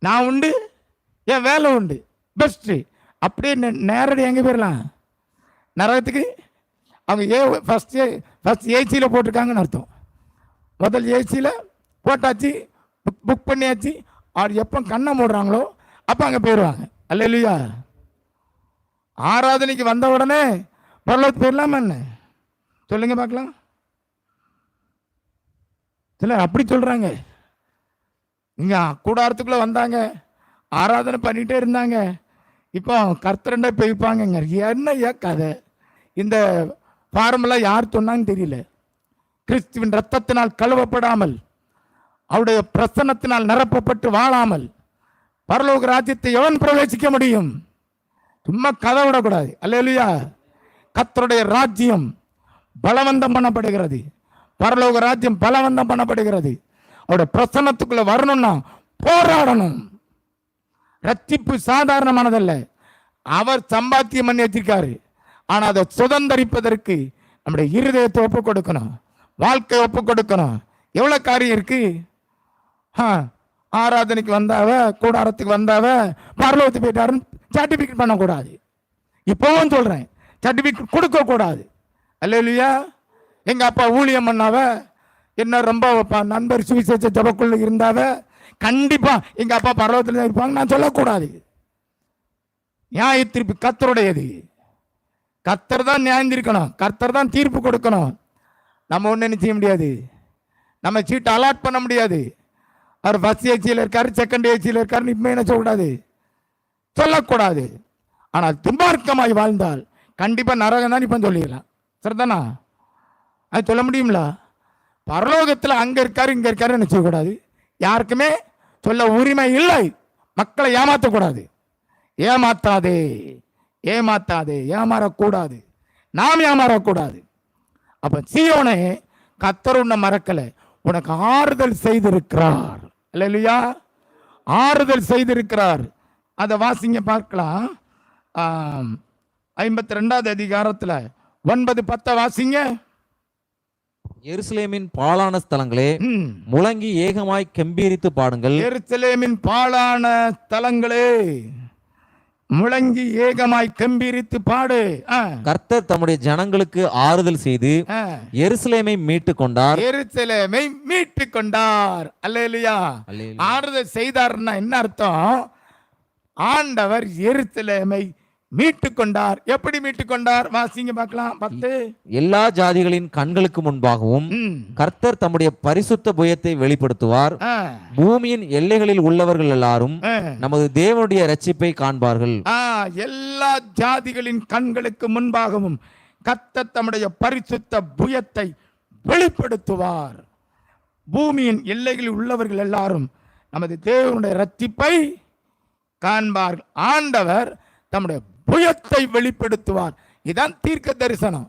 நான் உண்டு, என் வேலை உண்டு, பெஸ்ட்டு. அப்படியே நேரடி எங்கே போயிடலாம்? நரகத்துக்கு. அவங்க ஃபஸ்ட் ஏசியில் போட்டிருக்காங்கன்னு அர்த்தம். முதல் ஏசியில் போட்டாச்சு, புக் பண்ணியாச்சு. அவர் எப்போ கண்ணை மூடுறாங்களோ அப்போ அங்கே போயிடுவாங்க. அல்லேலூயா. ஆராதனைக்கு வந்த உடனே பரலோகத்துக்கு போயிடலாமா என்ன? சொல்லுங்க பார்க்கலாம். சிலர் அப்படி சொல்கிறாங்க. இங்கே கூடாரத்துக்குள்ளே வந்தாங்க, ஆராதனை பண்ணிகிட்டே இருந்தாங்க, இப்போ கர்த்தரண்டா போய்ப்பாங்க. என்ன கதை? இந்த ஃபார்முலா யார் சொன்னான்னு தெரியல. கிறிஸ்துவின் ரத்தத்தினால் கழுவப்படாமல், அவருடைய பிரசன்னத்தினால் நிரப்பப்பட்டு வாழாமல் பரலோக ராஜ்யத்தை எவன் பிரவேசிக்க முடியும்? சும்மா கதை விடக்கூடாது. அல்லேலூயா. கர்த்தருடைய ராஜ்யம் பலவந்தம் பண்ணப்படுகிறது. பரலோக ராஜ்யம் பலவந்தம் பண்ணப்படுகிறது. அவருடைய பிரசன்னத்துக்குள்ள வரணும்னா போராடணும். ரட்சிப்பு சாதாரணமானதல்ல. அவர் சம்பாத்தியம் பண்ணி வச்சிருக்காரு. ஆனா அதை சுதந்திரிப்பதற்கு நம்முடைய இருதயத்தை ஒப்பு கொடுக்கணும், வாழ்க்கையை ஒப்பு கொடுக்கணும். எவ்வளவு காரியம் இருக்கு. ஆராதனைக்கு வந்தாவ, கூடாரத்துக்கு வந்தாவ, பரலோகத்துக்கு போயிட்டாருன்னு சர்டிபிகேட் பண்ணக்கூடாது. இப்பவும் சொல்றேன், சர்டிபிகேட் கொடுக்க கூடாது. அல்லேலூயா. எங்க அப்பா ஊழியம் பண்ணாவ, என்ன ரொம்ப நண்பர் சுவிசேஷ ஜபக்குள்ள இருந்தாவ, கண்டிப்பா எங்க அப்பா பரலோகத்தில் தான் இருப்பாங்க நான் சொல்லக்கூடாது. நியாய தீர்ப்பு கர்த்தருடையது. கர்த்தர் தான் நியாயம் தீர்க்கணும், கர்த்தர் தான் தீர்ப்பு கொடுக்கணும். நம்ம ஒன்றும் செய்ய முடியாது. நம்ம சீட்டை அலாட் பண்ண முடியாது. அவர் ஃபர்ஸ்ட் ஏசியில் இருக்காரு, செகண்ட் ஏசியில் இருக்காருன்னு இப்போ என்ன சொல்லக்கூடாது, சொல்லக்கூடாது. ஆனால் துன்மார்க்கமாய் வாழ்ந்தால் கண்டிப்பா நரகம் தான் இப்போ சொல்லிடலாம். சரிதானா? அது சொல்ல முடியுங்களா? பரலோகத்தில் அங்க இருக்காரு இங்க இருக்காரு என்ன செய்யக்கூடாது. யாருக்குமே சொல்ல உரிமை இல்லை. மக்களை ஏமாற்றக்கூடாது. ஏமாத்தாதே, ஏமாத்தாதே, ஏமாறக்கூடாது. நாம் ஏமாறக்கூடாது. அப்ப சீயோனே, கர்த்தர் உன்னை மறக்கல, உனக்கு ஆறுதல் செய்திருக்கிறார். அல்லேலூயா. ஆறுதல் செய்திருக்கிறார். அதை வாசிங்க பார்க்கலாம். 52வது அதிகாரத்தில் 9-10 வாசிங்க. எருசலேமின் பாழான ஸ்தலங்களே, முழங்கி ஏகமாய் கெம்பீரித்து பாடுங்கள். எருசலேமின் பாழான ஸ்தலங்களே, முழங்கி ஏகமாய் கம்பீரித்து பாடு. கர்த்தர் தம்முடைய ஜனங்களுக்கு ஆறுதல் செய்து எருசலேமை மீட்டு கொண்டார். எருசலேமை மீட்டு கொண்டார். அல்லேலூயா. ஆறுதல் செய்தார்னா என்ன அர்த்தம்? ஆண்டவர் எருசலேமை மீட்டு கொண்டார். எப்படி மீட்டு கொண்டார்? வாசிங்க பார்க்கலாம். 10. எல்லா ஜாதிகளின் கண்களுக்கு முன்பாகவும் கர்த்தர் தம்முடைய பரிசுத்த புயத்தை வெளிப்படுத்துவார். பூமியின் எல்லைகளில் உள்ளவர்கள் எல்லாரும் நமது தேவனுடைய இரட்சிப்பை காண்பார்கள். எல்லா ஜாதிகளின் கண்களுக்கு முன்பாகவும் கர்த்தர் தம்முடைய பரிசுத்த புயத்தை வெளிப்படுத்துவார். பூமியின் எல்லைகளில் உள்ளவர்கள் எல்லாரும் நமது தேவனுடைய இரட்சிப்பை காண்பார்கள். ஆண்டவர் தம்முடைய புயத்தை வெளிப்படுத்துவார். இதான் தீர்க்க தரிசனம்.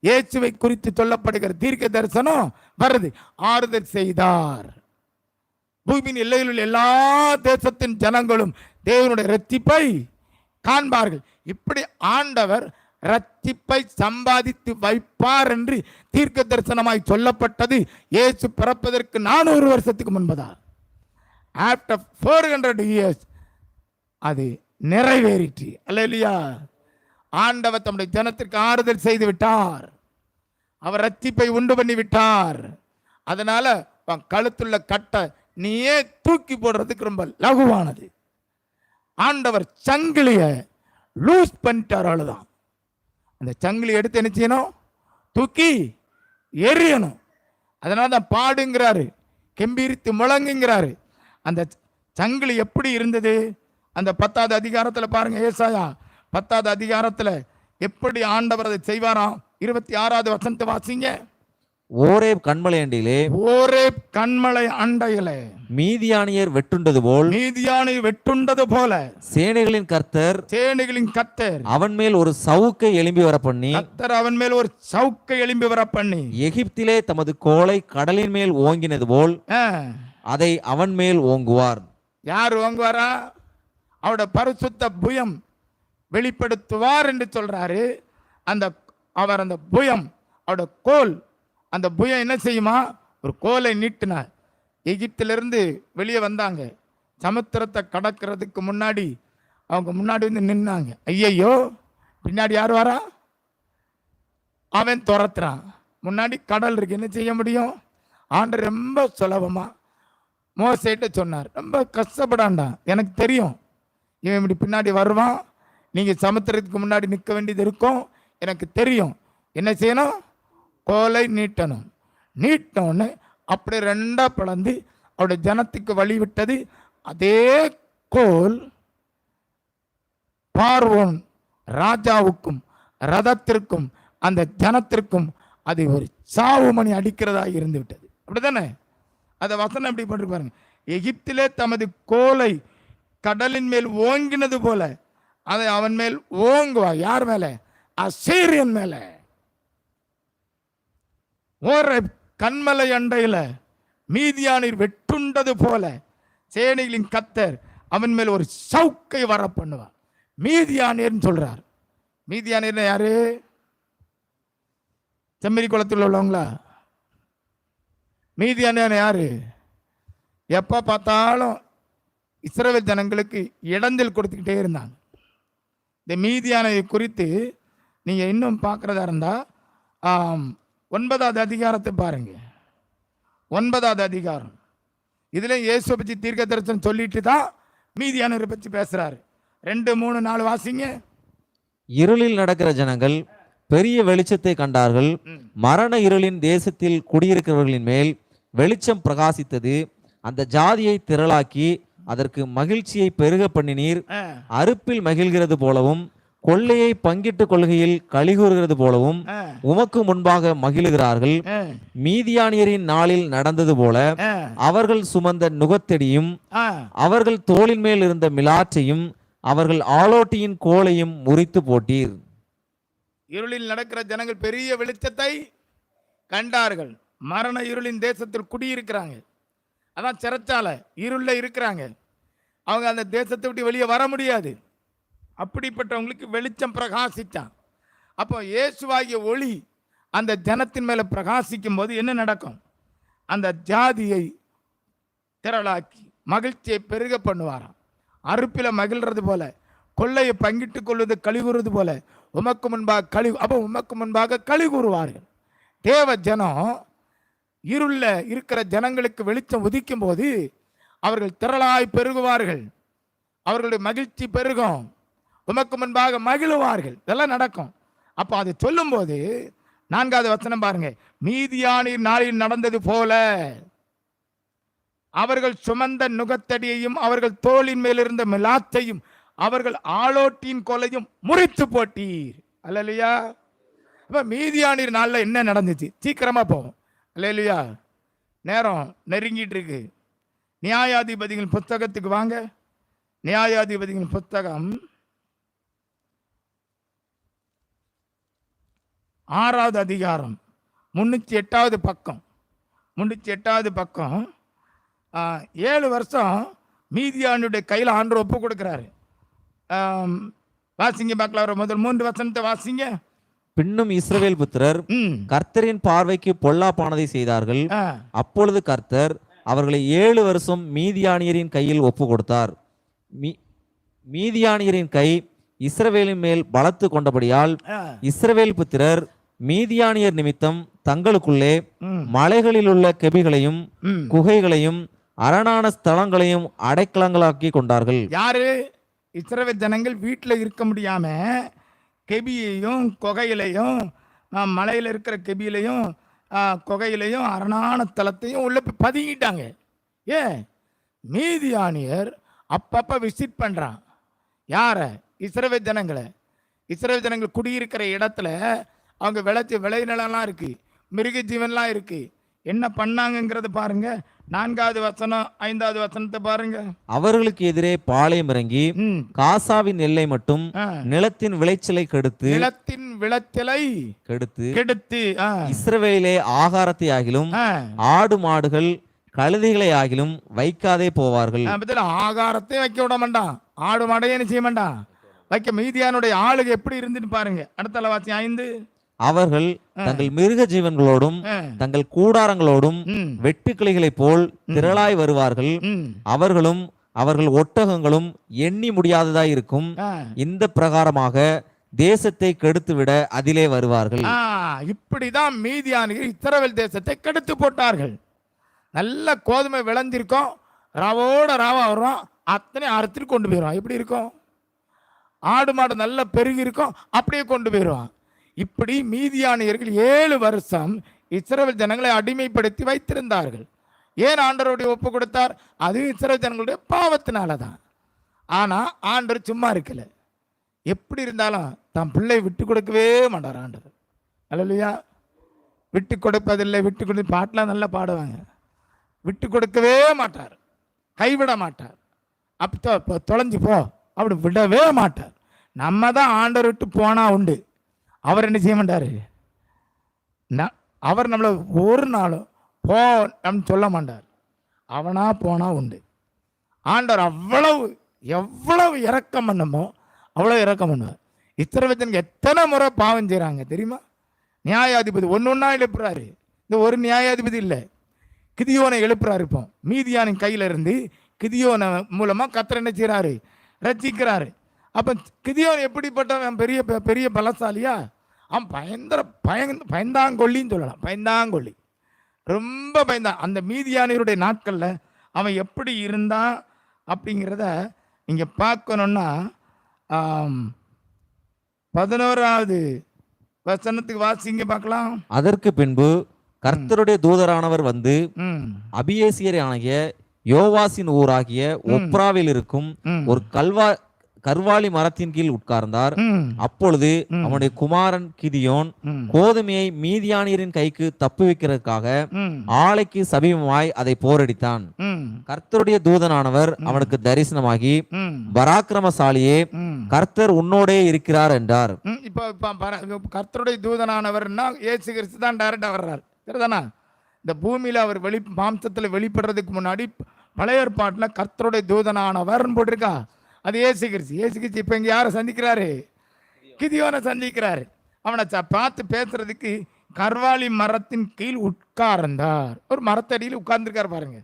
இயேசுவை குறித்து சொல்லப்படுகிற தீர்க்க தரிசனம் வருது. ஆறுதல் செய்தார். பூமியின் எல்லையில் உள்ள எல்லா தேசத்தின் ஜனங்களும் தேவனுடைய இரட்சிப்பை காண்பார்கள். இப்படி ஆண்டவர் இரட்சிப்பை சம்பாதித்து வைப்பார் என்று தீர்க்க தரிசனமாய் சொல்லப்பட்டது இயேசு பிறப்பதற்கு 400 வருஷத்துக்கு முன்பதான். ஆஃப்டர் 400 years அது நிறைவேறிற்று. அல்லேலூயா. ஆண்டவர் தம்முடைய ஜனத்திற்கு ஆறுதல் செய்து விட்டார். அவர் இரட்சிப்பை உண்டு பண்ணி விட்டார். அதனால கழுத்துள்ள கட்டை நீயே தூக்கி போடுறதுக்கு ரொம்ப லகுவானது. ஆண்டவர் சங்கிலிய லூஸ் பண்ணிட்டார். அவ்வளவுதான். அந்த சங்கிலி எடுத்து என்ன செய்யணும்? தூக்கி எரியணும். அதனால தான் பாடுங்கிறாரு, கெம்பீரித்து முழங்குங்கிறாரு. அந்த சங்கிலி எப்படி இருந்தது? அந்த 10வது அதிகாரத்தில் பாருங்க. ஏசாயா 10வது அதிகாரத்தில் எப்படி ஆண்டவர் அதை செய்வாராம். 26வது வசனத்தை வாசிங்க. ஓரேப் கண்மலை அண்டையிலே, ஓரேப் கண்மலை அண்டையிலே மீதியானியர் வெட்டுண்டது போல், மீதியானியர் வெட்டுண்டது போல சேனைகளின் கர்த்தர், சேனைகளின் கர்த்தர் அவன் மேல் ஒரு சவுக்கை எழும்பி வர பண்ணி, கர்த்தர் அவன் மேல் ஒரு சவுக்கை எழும்பி வர பண்ணி, எகிப்திலே தமது கோலை கடலின் மேல் ஓங்கினது போல் அதை அவன் மேல் ஓங்குவார். யார் ஓங்குவாரா? அவருடைய பரிசுத்த புயம் வெளிப்படுத்துவார் என்று சொல்றாரு. அவர் அந்த புயம், அவருடைய கோல், அந்த புயம் என்ன செய்யுமா? ஒரு கோலை நீட்டினார். எகிப்திலிருந்து வெளியே வந்தாங்க. சமுத்திரத்தை கடக்கிறதுக்கு முன்னாடி அவங்க முன்னாடி வந்து நின்னாங்க. ஐயையோ, பின்னாடி யார் வரா? அவன் துரத்துறான். முன்னாடி கடல் இருக்கு, என்ன செய்ய முடியும்? ஆண்டவர் ரொம்ப சுலபமா மோசேட்ட சொன்னார், ரொம்ப கஷ்டப்படாண்டா, எனக்கு தெரியும் இவன் இப்படி பின்னாடி வருவான், நீங்க சமுத்திரத்துக்கு முன்னாடி நிற்க வேண்டியது இருக்கும், எனக்கு தெரியும். என்ன செய்யணும்? கோலை நீட்டணும். நீட்டோன்னு அப்படி ரெண்டா பிளந்து அவருடைய ஜனத்துக்கு வழி விட்டது. அதே கோல் பார்வோன் ராஜாவுக்கும் ரதத்திற்கும் அந்த ஜனத்திற்கும் அது ஒரு சாவு மணி அடிக்கிறதா இருந்து விட்டது. அப்படித்தானே? அந்த வசனம் எப்படி பண்ணி பாருங்க. எகிப்திலே தமது கோலை கடலின் மேல் ஓங்கினது போல அதை அவன் மேல் ஓங்குவா. யார் மேல? அசீரியன் மேல. ஒரு கண்மலை அண்டையில மீதியானீர் வெட்டுண்டது போல சேனைகளின் கர்த்தர் அவன் மேல் ஒரு சவுக்கை வர பண்ணுவார். மீதியானீர்னு சொல்றார். மீதியானீர் யாரு? செம்மறி குளத்தில் உள்ளவங்களா? மீதியானீர் யாரு? எப்ப பார்த்தாலும் இஸ்ரவேல் ஜனங்களுக்கு இடஞ்சல் கொடுத்துக்கிட்டே இருந்தாங்க. இந்த மீதியானை குறித்து நீங்க இன்னும் பார்க்கறதா இருந்தா 9வது அதிகாரத்தை பாருங்க. 9வது அதிகாரம். இதுல இயேசுவை பற்றி தீர்க்க தரிசனம் சொல்லிட்டு தான் மீதியானவரை பற்றி பேசுறாரு. 2, 3, 4 வாசிங்க. இருளில் நடக்கிற ஜனங்கள் பெரிய வெளிச்சத்தை கண்டார்கள். மரண இருளின் தேசத்தில் குடியிருக்கிறவர்களின் மேல் வெளிச்சம் பிரகாசித்தது. அந்த ஜாதியை திரளாக்கி அதற்கு மகிழ்ச்சியை பெருக பண்ணினீர். அறுப்பில் மகிழ்கிறது போலவும் கொள்ளையை பங்கிட்டு கொள்கையில் கலிகூறுகிறது போலவும் உமக்கு முன்பாக மகிழுகிறார்கள். மீதியானியரின் நாளில் நடந்தது போல அவர்கள் சுமந்த நுகத்தடியும் அவர்கள் தோளின் மேல் இருந்த மிலாற்றையும் அவர்கள் ஆலோட்டியின் கோலையும் முறித்து போட்டீர். இருளில் நடக்கிற ஜனங்கள் பெரிய வெளிச்சத்தை கண்டார்கள். மரண இருளின் தேசத்தில் குடியிருக்கிறாங்க. அதான் சிறைச்சாலை, இருள்ல இருக்கிறாங்க. அவங்க அந்த தேசத்தை விட்டு வெளியே வர முடியாது. அப்படிப்பட்டவங்களுக்கு வெளிச்சம் பிரகாசித்தான். அப்போ இயேசுவாகிய ஒளி அந்த ஜனத்தின் மேல பிரகாசிக்கும் போது என்ன நடக்கும்? அந்த ஜாதியை திரளாக்கி மகிழ்ச்சியை பெருக பண்ணுவாராம். அறுப்பில மகிழ்றது போல கொள்ளையை பங்கிட்டு கொள்வது கழிவுறது போல உமக்கு முன்பாக களி கூறுவார்கள். தேவ ஜனம் இருள்ல இருக்கிற ஜனங்களுக்கு வெளிச்சம் உதிக்கும் போது அவர்கள் திரளாய் பெருகுவார்கள். அவர்களுடைய மகிழ்ச்சி பெருகும். உமக்கு முன்பாக மகிழுவார்கள். இதெல்லாம் நடக்கும். அப்போ அதை சொல்லும் போது 4வது வசனம் பாருங்க. மீதியானீர் நாளில் நடந்தது போல அவர்கள் சுமந்த நுகத்தடியையும் அவர்கள் தோளின் மேலிருந்த மிலாத்தையும் அவர்கள் ஆலோட்டின் கொலையும் முறித்து போட்டீர். அல்லேலூயா. அப்ப மீதியானீர் நாளில் என்ன நடந்துச்சு? சீக்கிரமா போவோம். அல்லேலூயா. நேரம் நெருங்கிட்டு இருக்கு. நியாயாதிபதிகள் புத்தகத்துக்கு வாங்க. நியாயாதிபதிகள் புத்தகம் 6வது அதிகாரம் 308வது பக்கம். 308வது பக்கம். 7 வருஷம் மீதியானுடைய கையில் ஆண்டவர் ஒப்பு கொடுக்கிறாரு. வாசிங்க பார்க்கலாம். முதல் 3 வசனத்தை வாசிங்க. பின்னும் இஸ்ரவேல் புத்திரர் கர்த்தரின் பார்வைக்கு பொல்லாப்பானதை செய்தார்கள். அப்பொழுது கர்த்தர் அவர்களை 7 வருஷம் மீதியானியரின் கையில் ஒப்பு கொடுத்தார். மீதியானியரின் கை இஸ்ரவேலின் மேல் பலத்து கொண்டபடியால் இஸ்ரவேல் புத்திரர் மீதியானியர் நிமித்தம் தங்களுக்குள்ளே மலைகளில் உள்ள கெபிகளையும் குகைகளையும் அரணான ஸ்தலங்களையும் அடைக்கலங்களாக்கி கொண்டார்கள். யாரு? இஸ்ரவேல் ஜனங்கள் வீட்டில் இருக்க முடியாம கெபியையும் குகையிலையும் மலையில் இருக்கிற கெபியிலையும் குகையிலையும் அரணான தலத்தையும் உள்ள பதுங்கிட்டாங்க. ஏன்? மீதியானியர் அப்பப்ப விசிட் பண்றான். யார? இஸ்ரவேல் ஜனங்களை. இஸ்ரவேல் ஜனங்கள் குடியிருக்கிற இடத்துல அவங்க விளைநிலம்லாம் இருக்கு, மிருக ஜீவன்லாம் இருக்கு. என்ன பண்ணாங்கிறத பாருங்க. 4வது வசனம் 5வது வசனத்தை பாருங்க. அவர்களுக்கு எதிரே பாளையம் இறங்கி காசாவின் எல்லை மட்டும் நிலத்தின் விளைச்சலை கெடுத்து இஸ்ரவேலே ஆகாரத்தை ஆகிலும் ஆடு மாடுகள் கழுதைகளை ஆகிலும் வைக்காதே போவார்கள். ஆகாரத்தை வைக்க விட மாட்டான், ஆடு மாடையே செய்ய மாட்டான் வைக்க. மீதியானுடைய ஆளுக எப்படி இருந்துன்னு பாருங்க. அடுத்த வாசி 5. அவர்கள் தங்கள் மிருக ஜீவன்களோடும் ஆ, தங்கள் கூடாரங்களோடும் ம், வெட்டுக்கிளிகளைப் போல் திரளாய் வருவார்கள். ம், அவர்களும் அவர்கள் ஒட்டகங்களும் எண்ணி முடியாததாய் இருக்கும். ஆ. இந்த பிரகாரமாக தேசத்தை கெடுத்துவிட அதிலே வருவார்கள். இப்படிதான் மீதியானியர் இஸ்ரவேல் தேசத்தை கெடுத்து போட்டார்கள். நல்ல கோதுமை விளைஞ்சிருக்கும், ராவோட ராவா வரும், அத்தனை அறுத்துட்டு கொண்டு போயிடுவான். எப்படி இருக்கும்? ஆடு மாடு நல்ல பெருகி இருக்கும், அப்படியே கொண்டு போயிடுவான். இப்படி மீதியானியர்கள் 7 வருஷம் இஸ்ரவேல் ஜனங்களை அடிமைப்படுத்தி வைத்திருந்தார்கள். ஏன் ஆண்டவருடைய ஒப்பு கொடுத்தார்? அது இஸ்ரவேல் ஜனங்களுடைய பாவத்தினால தான். ஆனால் ஆண்டவர் சும்மா இருக்கல. எப்படி இருந்தாலும் தன் பிள்ளை விட்டு கொடுக்கவே மாட்டார் ஆண்டவர். அல்லையா? விட்டு கொடுப்பதில்லை, விட்டு கொடு பாட்டெலாம் நல்லா பாடுவாங்க. விட்டு கொடுக்கவே மாட்டார், கைவிட மாட்டார். அப்போ தொலைஞ்சு போ அப்படி விடவே மாட்டார். நம்ம தான் ஆண்டவர் விட்டு போனால் உண்டு, அவர் என்ன செய்ய மாட்டார். அவர் நம்மளை ஒரு நாளும் போ அப்படின்னு சொல்ல மாட்டார். அவனா போனா உண்டு. ஆண்டவர் அவ்வளவு எவ்வளவு இரக்கம் பண்ணுமோ அவ்வளோ இரக்கம் பண்ணுவார். இஸ்ரவேலருக்கு எத்தனை முறை பாவம் செய்கிறாங்க தெரியுமா? நியாயாதிபதி ஒன்றா எழுப்புறாரு. இந்த ஒரு நியாயாதிபதி இல்லை, கிதியோனை எழுப்புறாரு. இப்போ மீதியானின் கையில இருந்து கிதியோனை மூலமாக கர்த்தர் என்ன செய்கிறாரு? ரட்சிக்கிறாரு. அப்போ கிதியோன் எப்படிப்பட்டவன்? பெரிய பெரிய பலசாலியா? அவன் பயந்தாங்கொல்லின்னு சொல்லலாம். பயந்தாங்கொல்லி, ரொம்ப பயந்தான். அந்த மீதியானியருடைய நாட்களில் அவன் எப்படி இருந்தான் அப்படிங்கிறத இங்கே பார்க்கணுன்னா 11வது வசனத்துக்கு வாசிங்க பார்க்கலாம். அதற்கு பின்பு கர்த்தருடைய தூதரானவர் வந்து அபியேசியராகிய யோவாசின் ஊராகிய ஒப்ராவில் இருக்கும் ஒரு கர்வாலி மரத்தின் கீழ் உட்கார்ந்தார். அப்பொழுது அவனுடைய குமாரன் கிதியோன் கோதுமையை மீதியானியரின் கைக்கு தப்புவிக்கிறதுக்காக ஆலைக்கு சமீபமாய் அதை போரடித்தான். கர்த்தருடைய தூதனானவர் அவனுக்கு தரிசனமாகி, பராக்கிரமசாலியே, கர்த்தர் உன்னோடே இருக்கிறார் என்றார். இப்போ கர்த்தருடைய தூதனானவர்னா இயேசு கிறிஸ்து தான் டைரக்டா வர்றார். சரிதானா? இந்த பூமியில அவர் மாம்சத்தில் வெளிப்படுறதுக்கு முன்னாடி பழைய ஏற்பாட்டில் கர்த்தருடைய தூதனானவர்னு போட்டிருக்கா. அது இயேசு கிறிஸ்து. இயேசு கிறிஸ்து இப்போ இங்கே யாரை சந்திக்கிறாரு? கிதியோனை சந்திக்கிறாரு. அவனை பார்த்து பேசுறதுக்கு கர்வாலி மரத்தின் கீழ் உட்கார்ந்தார். ஒரு மரத்தடியில் உட்கார்ந்துருக்காரு பாருங்க.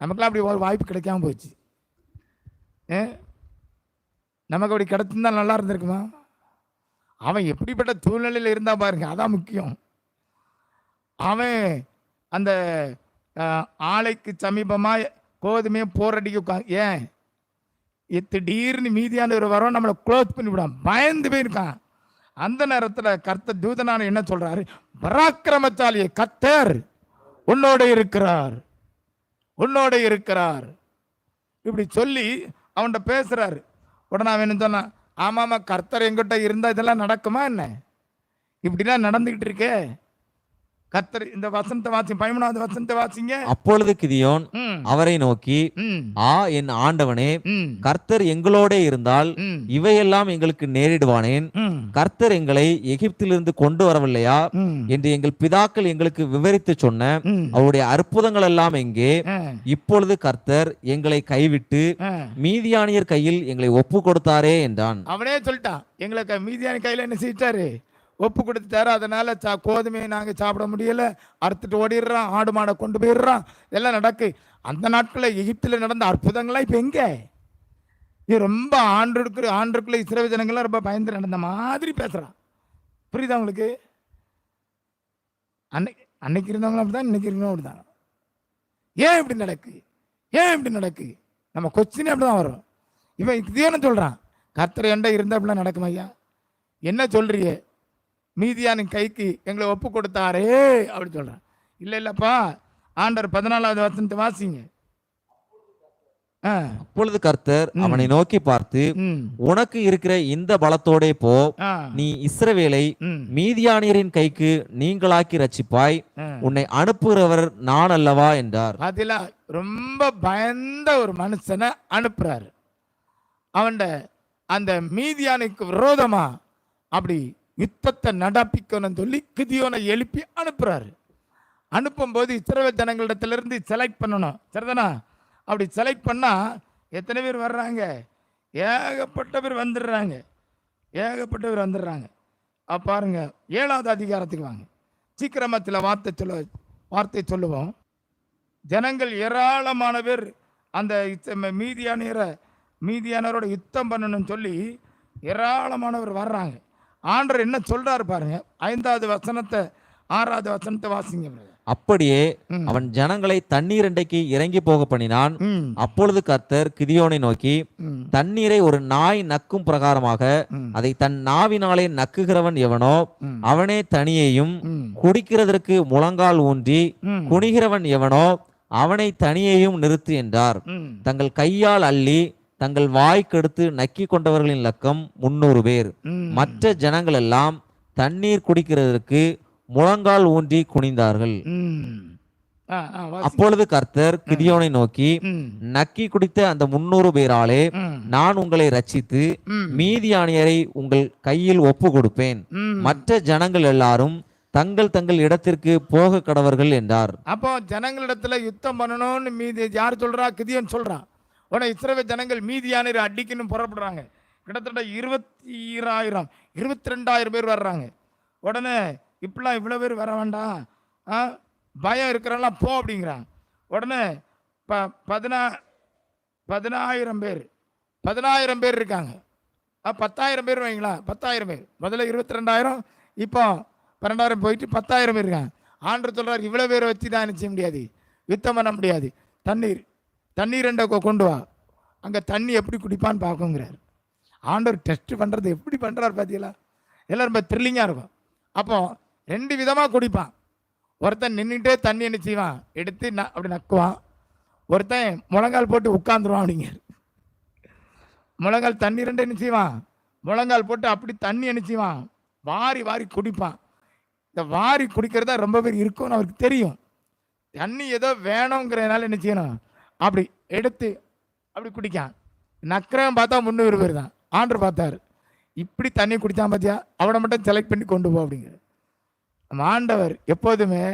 நமக்கெல்லாம் அப்படி ஒரு வாய்ப்பு கிடைக்காம போச்சு. நமக்கு அப்படி கிடைச்சிருந்தா நல்லா இருந்திருக்குமா? அவன் எப்படிப்பட்ட சூழ்நிலையில் இருந்தா பாருங்க, அதான் முக்கியம். அவன் அந்த ஆலைக்கு சமீபமாக கோதுமையை போரடிக்க ஏன் திடீர்னு மீதியானவர் வரோம் நம்மளை க்ளோஸ் பண்ணிவிடான், பயந்து போயிருக்கான். அந்த நேரத்தில் கர்த்தர் தூதனான என்ன சொல்றாரு? பராக்கிரமசாலியை, கர்த்தர் உன்னோட இருக்கிறார், உன்னோட இருக்கிறார் இப்படி சொல்லி அவன்கிட்ட பேசுறாரு. உடனே அவன் என்ன சொன்னான்? ஆமாமா, கர்த்தர் எங்கிட்ட இருந்தால் இதெல்லாம் நடக்குமா என்ன? இப்படிலாம் நடந்துகிட்டு இருக்கே. கர்த்தர் இந்த வசனத்தை வாசி, 13வது வசனத்தை வாசிங்க. அப்பொழுது கிதியோன் அவரை நோக்கி, என் ஆண்டவனே, கர்த்தர் எங்களோட இருந்தால் இவையெல்லாம் எங்களுக்கு நேரிடுவானேன்? கர்த்தர் எங்களை எகிப்திலிருந்து கொண்டு வரவில்லையா என்று எங்கள் பிதாக்கள் எங்களுக்கு விவரித்து சொன்ன அவருடைய அற்புதங்கள் எல்லாம் எங்கே? இப்பொழுது கர்த்தர் எங்களை கைவிட்டு மீதியானியர் கையில் எங்களை ஒப்பு கொடுத்தாரே என்றான். அவனே சொல்லிட்டான், எங்களுக்கு மீதியானியர் கையில என்ன செஞ்சாரு? ஒப்பு கொடுத்துட்டாரு. அதனால கோதுமையை நாங்கள் சாப்பிட முடியல, அறுத்துட்டு ஓடிடுறான், ஆடு மாடை கொண்டு போயிடுறான், இதெல்லாம் நடக்கு. அந்த நாட்களில் எகிப்தில் நடந்த அற்புதங்கள்லாம் இப்போ எங்கே? இது ரொம்ப ஆண்டுக்குள்ள இஸ்ரவேல் ஜனங்கள்லாம் ரொம்ப பயந்து நடந்த மாதிரி பேசுகிறான். புரியுதா உங்களுக்கு? அன்னைக்கு இருந்தவங்களும் அப்படிதான், இன்னைக்கு இருந்தவங்க அப்படிதான். ஏன் இப்படி நடக்கு? ஏன் இப்படி நடக்கு? நம்ம கொஸ்டின் அப்படி தான் வரும். இவன் இதுன்னு சொல்கிறான், கர்த்தர் எண்டை இருந்தால் அப்படிலாம் நடக்குமா? ஐயா என்ன சொல்றியே? மீதியானின் கைக்கு எங்களை ஒப்பு கொடுத்தாரே அப்படி சொல்றான். இல்லை இல்லப்பா, ஆண்டவர் 14வது வசனத்தை வாசிங்க. அப்பொழுது கர்த்தர் அவனை நோக்கி பார்த்து, உனக்கு இருக்கிற இந்த பலத்தோடே போ, நீ இஸ்ரவேலை மீதியானியரின் கைக்கு நீங்களாக்கி ரட்சிப்பாய், உன்னை அனுப்புகிறவர் நான் அல்லவா என்றார். அதில் ரொம்ப பயந்த ஒரு மனுஷனை அனுப்புறாரு. அவன் அந்த மீதியானுக்கு விரோதமா அப்படி யுத்தத்தை நடப்பிக்கணும்னு சொல்லி கிதியோனை எழுப்பி அனுப்புறாரு. அனுப்பும்போது இஸ்ரவேல் ஜனங்களிடத்திலிருந்து செலக்ட் பண்ணணும். சரிதானா? அப்படி செலக்ட் பண்ணா எத்தனை பேர் வர்றாங்க? ஏகப்பட்ட பேர் வந்துடுறாங்க. பாருங்க 7வது அதிகாரத்துக்கு வாங்க. சீக்கிரமத்தில் வார்த்தை சொல்லுவோம். ஜனங்கள் ஏராளமான பேர் அந்த மீதியானவரோட யுத்தம் பண்ணணும்னு சொல்லி ஏராளமானவர் வர்றாங்க. ஆண்டவர் என்ன சொல்றாரு பாருங்க. 5வது வசனத்தை 6வது வசனத்தை வாசிங்க. அப்படியே அவன் ஜனங்களை தண்ணீர் அண்டைக்கு இறங்கி போக பண்ணினான். அப்பொழுது கர்த்தர் கிதியோனை நோக்கி, தண்ணீரை ஒரு நாய் நக்கும் பிரகாரமாக அதை தன் நாவினாலே நக்குகிறவன் எவனோ அவனே தனியையும், குடிக்கிறதற்கு முழங்கால் ஊன்றி குனிகிறவன் எவனோ அவனை தனியையும் நிறுத்து என்றார். தங்கள் கையால் அள்ளி தங்கள் வாய்க்கெடுத்து நக்கி கொண்டவர்களின் லக்கம் 300 பேர். மற்ற ஜனங்கள் எல்லாம் தண்ணீர் குடிக்கிறதற்கு முழங்கால் ஊன்றி குனிந்தார்கள். அப்பொழுது கர்த்தர் கிதியோனை நோக்கி, நக்கி குடித்த அந்த 300 பேராலே நான் உங்களை ரட்சித்து மீதியானியரை உங்கள் கையில் ஒப்பு கொடுப்பேன். மற்ற ஜனங்கள் எல்லாரும் தங்கள் தங்கள் இடத்திற்கு போக கடவர்கள் என்றார். அப்போ ஜனங்களிடத்துல யுத்தம் பண்ணணும்னு மீதி யார் சொல்றா? கிதியோன் சொல்றான். உடனே இஸ்ரவேல் ஜனங்கள் மீதியானியரை அடிக்கணும் புறப்படுறாங்க. கிட்டத்தட்ட 22,000 பேர் வர்றாங்க. உடனே இப்பெல்லாம் இவ்வளோ பேர் வர வேண்டாம், பயம் இருக்கிறவெல்லாம் போ அப்படிங்கிறான். உடனே 10,000 பேர் இருக்காங்க. 10,000 பேர் வைங்களா, 10,000 பேர். முதல்ல 22,000, இப்போ 12,000 போயிட்டு 10,000 பேர் இருக்காங்க. ஆண்டவர் சொல்றாரு, இவ்வளோ பேரை வச்சு தான் என்ன செய்ய முடியாது, யுத்தம் பண்ண முடியாது. தண்ணீர் கொண்டு வா, அங்கே தண்ணி எப்படி குடிப்பான்னு பார்க்குங்கிறார். ஆண்டவர் டெஸ்ட் பண்ணுறது எப்படி பண்ணுறாரு பார்த்தீங்களா? எல்லாம் ரொம்ப த்ரில்லிங்காக இருக்கும். அப்போ 2 விதமாக குடிப்பான். ஒருத்தன் நின்றுட்டே தண்ணி என்ன செய்வான், எடுத்து அப்படி நக்குவான். ஒருத்தன் முழங்கால் போட்டு உட்காந்துருவான். அப்படிங்க முழங்கால் தண்ணி 2 என்ன செய்வான், முழங்கால் போட்டு அப்படி தண்ணி என்ன செய்வான், வாரி வாரி குடிப்பான். இந்த வாரி குடிக்கிறதா ரொம்ப பேர் இருக்கும்னு அவருக்கு தெரியும். தண்ணி ஏதோ வேணுங்கிறதுனால என்ன செய்யணும், அப்படி எடுத்து அப்படி குடிக்கான். நக்கிறவன் பார்த்தா 300 பேர் தான். ஆண்டர் பார்த்தாரு, இப்படி தண்ணி குடித்தான் பார்த்தியா, அவனை மட்டும் செலக்ட் பண்ணி கொண்டு போ அப்படிங்கிற. நம்ம ஆண்டவர் எப்போதுமே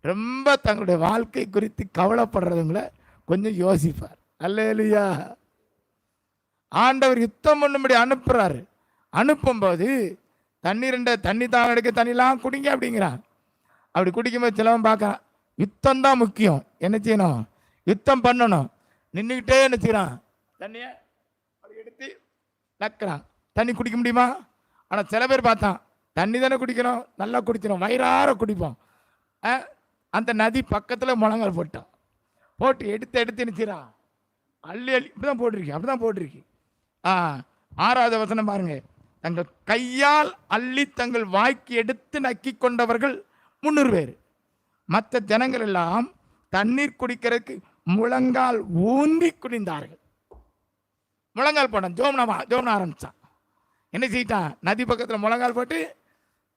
ரொம்ப தங்களுடைய வாழ்க்கை குறித்து கவலைப்படுறதுங்களை கொஞ்சம் யோசிப்பார். அல்லேலூயா. ஆண்டவர் யுத்தம் பண்ணும்படி அனுப்புறாரு. அனுப்பும்போது தண்ணி தான் எடுக்க தண்ணிலாம் குடிங்க அப்படிங்கிறான். அப்படி குடிக்கும்போது சிலவன் பார்க்க யுத்தம் தான் முக்கியம், என்ன செய்யணும், யுத்தம் பண்ணணும். நின்றுக்கிட்டே என்ன செய்யறான், தண்ணியை அப்படி எடுத்து நக்கிறான். தண்ணி குடிக்க முடியுமா? ஆனால் சில பேர் பார்த்தான், தண்ணி தானே குடிக்கணும், நல்லா குடிக்கணும், வயிறார குடிப்போம். அந்த நதி பக்கத்தில் முழங்கால் போட்டு எடுத்து நிற்கிறான். அள்ளி இப்படிதான் போட்டிருக்கு, அப்படிதான் போட்டிருக்கு. 6வது வசனம் பாருங்க. தங்கள் கையால் அள்ளி தங்கள் வாய்க்கு எடுத்து நக்கி கொண்டவர்கள் 300 பேர். மற்ற ஜனங்கள் எல்லாம் தண்ணீர் குடிக்கிறதுக்கு முழங்கால் ஊன்றி குடிந்தார்கள். முழங்கால் போட்டான், ஜோம்னா ஆரம்பிச்சான். என்ன செய்யிட்டான், நதி பக்கத்தில் முழங்கால் போட்டு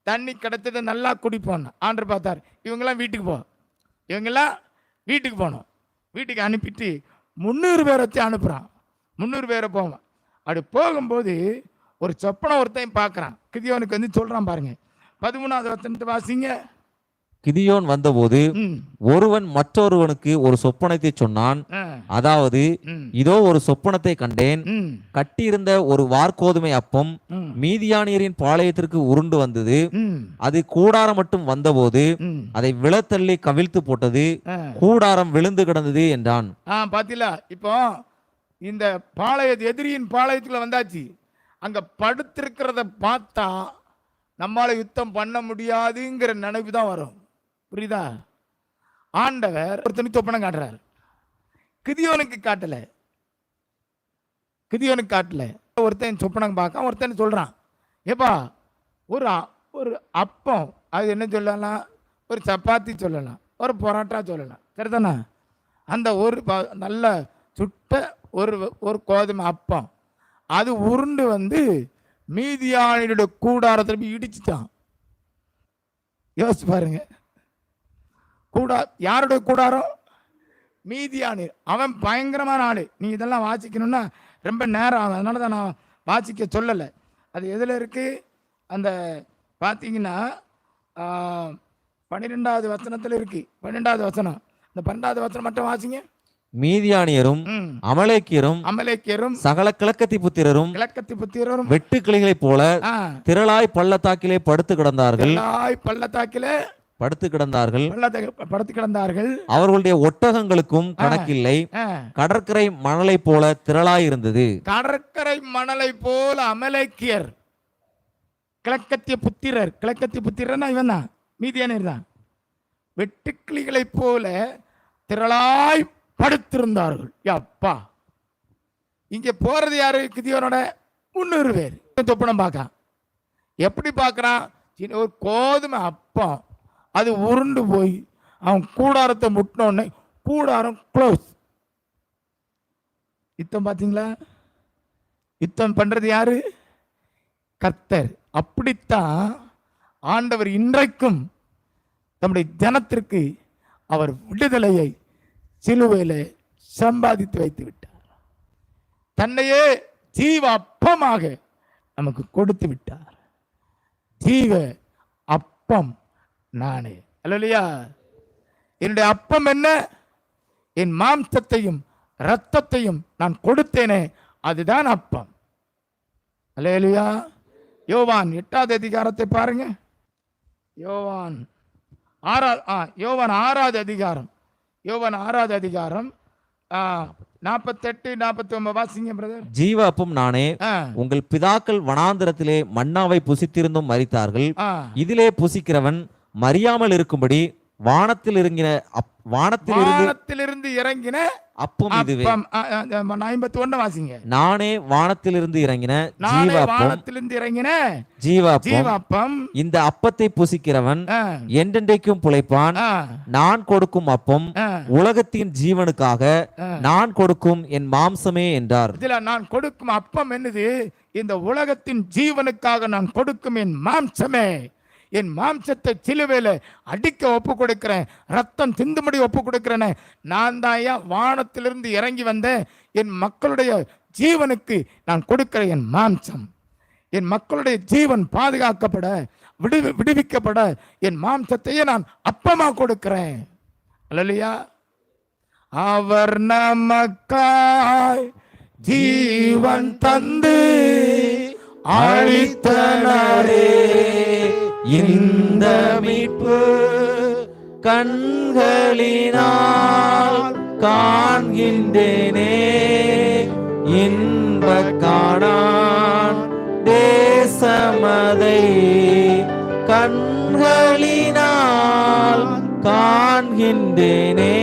தண்ணி கிடைச்சதை நல்லா குடிப்போன்னு ஆண்டர் பார்த்தார். இவங்கெல்லாம் வீட்டுக்கு போகணும். வீட்டுக்கு அனுப்பிட்டு 300 பேரை வச்சு அனுப்புகிறான். 300 பேரை போவான். அப்படி போகும்போது ஒரு சொப்பனை ஒருத்தையும் பார்க்குறான். கிதியோனுக்கு வந்து சொல்கிறான் பாருங்க. 13வது வசனத்தை வாசிங்க. கிதியோன் வந்தபோது ஒருவன் மற்றொருவனுக்கு ஒரு சொப்பனத்தை சொன்னான். அதாவது, இதோ ஒரு சொப்பனத்தை கண்டேன். கட்டியிருந்த ஒரு வார்கோதுமை அப்பம் மீதியானியரின் பாளையத்திற்கு உருண்டு வந்தது. அது கூடாரம் மட்டும் வந்தபோது அதை விழத்தள்ளி கவிழ்த்து போட்டது. கூடாரம் விழுந்து கிடந்தது என்றான். பாத்தீங்களா? இப்போ இந்த எதிரியின் பாளையத்துல வந்தாச்சு. அங்க படுத்திருக்கிறத பார்த்தா நம்மளால யுத்தம் பண்ண முடியாதுங்கிற நினைவு தான் வரும். புரியுதா? ஆண்டவர் ஒருத்தனுக்கு சொப்பனம் காட்டுறாரு. கிதியோனுக்கு காட்டல. ஒருத்தன் சொப்பனம் பார்க்க ஒருத்தன் சொல்றான், ஏப்பா ஒரு அப்பம், அது என்ன சொல்லலாம், ஒரு சப்பாத்தி சொல்லலாம், ஒரு பரோட்டா சொல்லலாம், சரிதானே? அந்த ஒரு நல்ல சுட்ட ஒரு கோதுமை அப்பம் அது உருண்டு வந்து மீதியானியோட கூடாரத்தில் போய் இடிச்சுட்டான். யோசிச்சு பாருங்க. யாருடைய கூடாரம்? மீதியானி. அவன் பயங்கரமான ஆளு. நீ இதெல்லாம் வாசிக்கணும்னா ரொம்ப நேரம் ஆகும், அதனால தான் நான் வாசிக்க சொல்லலை. அது எதில் இருக்கு? அந்த பார்த்தீங்கன்னா 12வது வசனத்தில் இருக்கு. 12வது வசனம். இந்த 12வது வசனம் மட்டும் வாசிங்க. மீதியானியரும் ம். அமலேக்கியரும் அமலேக்கியரும் சகல கிழக்கத்தி புத்திரரும் கிழக்கத்தி புத்திரரும் வெட்டு கிளிகளைப் போல ஆ, திரளாய் பள்ளத்தாக்கிலே படுத்து கிடந்தார்கள் பள்ளத்தாக்கிலே படுத்து கிடந்தார்கள். அவர்களுடைய ஒட்டகங்களுக்கும் கணக்கில்லை. ஆ, கடற்கரை மணலை போல திரளாய் இருந்தது. கடற்கரை மணலை போல அமலேக்கியர், கிழக்கத்திய புத்திரன்னா இவன் தான், மீதியானியர் தான். வெட்டுக்கிளிகளைப் போல திரளாய் படுத்திருந்தார்கள். அப்பா, இங்க போறது யாரு? கிதியோனோட 300 பேர். தொப்பனம் பார்க்க எப்படி பார்க்கறான்? ஒரு கோதுமை அப்பம், அது உருண்டு போய் அவன் கூடாரத்தை முட்டினோடனே கூடாரம் க்ளோஸ். யுத்தம் பார்த்தீங்களா? யுத்தம் பண்றது யாரு? கர்த்தர். அப்படித்தான் ஆண்டவர் இன்றைக்கும் நம்முடைய ஜனத்திற்கு அவர் விடுதலையை சிலுவையில் சம்பாதித்து வைத்து விட்டார். தன்னையே ஜீவ அப்பமாக நமக்கு கொடுத்து விட்டார். ஜீவ அப்பம் நானே. அல்லேலூயா. என்னுடைய அப்பம் என்ன? என் மாம்சத்தையும் இரத்தத்தையும் நான் கொடுத்தேனே, அதுதான் அப்பம். அல்லேலூயா. யோவான் 8வது அதிகாரத்தை பாருங்க. யோவான் 6வது அதிகாரம். யோவான் 6வது அதிகாரம் 48 49 வாசிங்க பிரதர். ஜீவ அப்பம் நானே. உங்கள் பிதாக்கள் வனாந்திரத்திலே மன்னாவை புசித்திருந்தும் மரித்தார்கள். இதிலே புசிக்கிறவன் மறியாமல் இருக்கும்படி வானத்திலிருந்து இறங்கின அப்பம் இதுவே. 51 வாசிங்க. நானே வானத்திலிருந்து இறங்கின ஜீவாப்பம். இந்த அப்பத்தை புசிக்கிறவன் என்றென்றைக்கும் பிழைப்பான். நான் கொடுக்கும் அப்பம் உலகத்தின் ஜீவனுக்காக நான் கொடுக்கும் என் மாம்சமே என்றார். இதுல நான் கொடுக்கும் அப்பம் என்னது? இந்த உலகத்தின் ஜீவனுக்காக நான் கொடுக்கும் என் மாம்சமே. என் மாம்சத்தை சிலுவையில் அடிக்க ஒப்பு கொடுக்கிறேன், ரத்தம் சிந்தும்படி ஒப்பு கொடுக்கிறேன். நான் தான் வானத்திலிருந்து இறங்கி வந்தேன். என் மக்களுடைய ஜீவனுக்கு நான் கொடுக்கிற என் மாம்சம், என் மக்களுடைய ஜீவன் பாதுகாக்கப்பட விடுவிக்கப்பட என் மாம்சத்தையே நான் அப்பமா கொடுக்கிறேன். அல்லேலூயா. அவர் நமக்காய் ஜீவன் தந்து அளித்தனரே இந்த மீட்பு கண்களினால் காண்கின்றேனே. இன்ப காணான் தேசமதை கண்களினால் காண்கின்றேனே.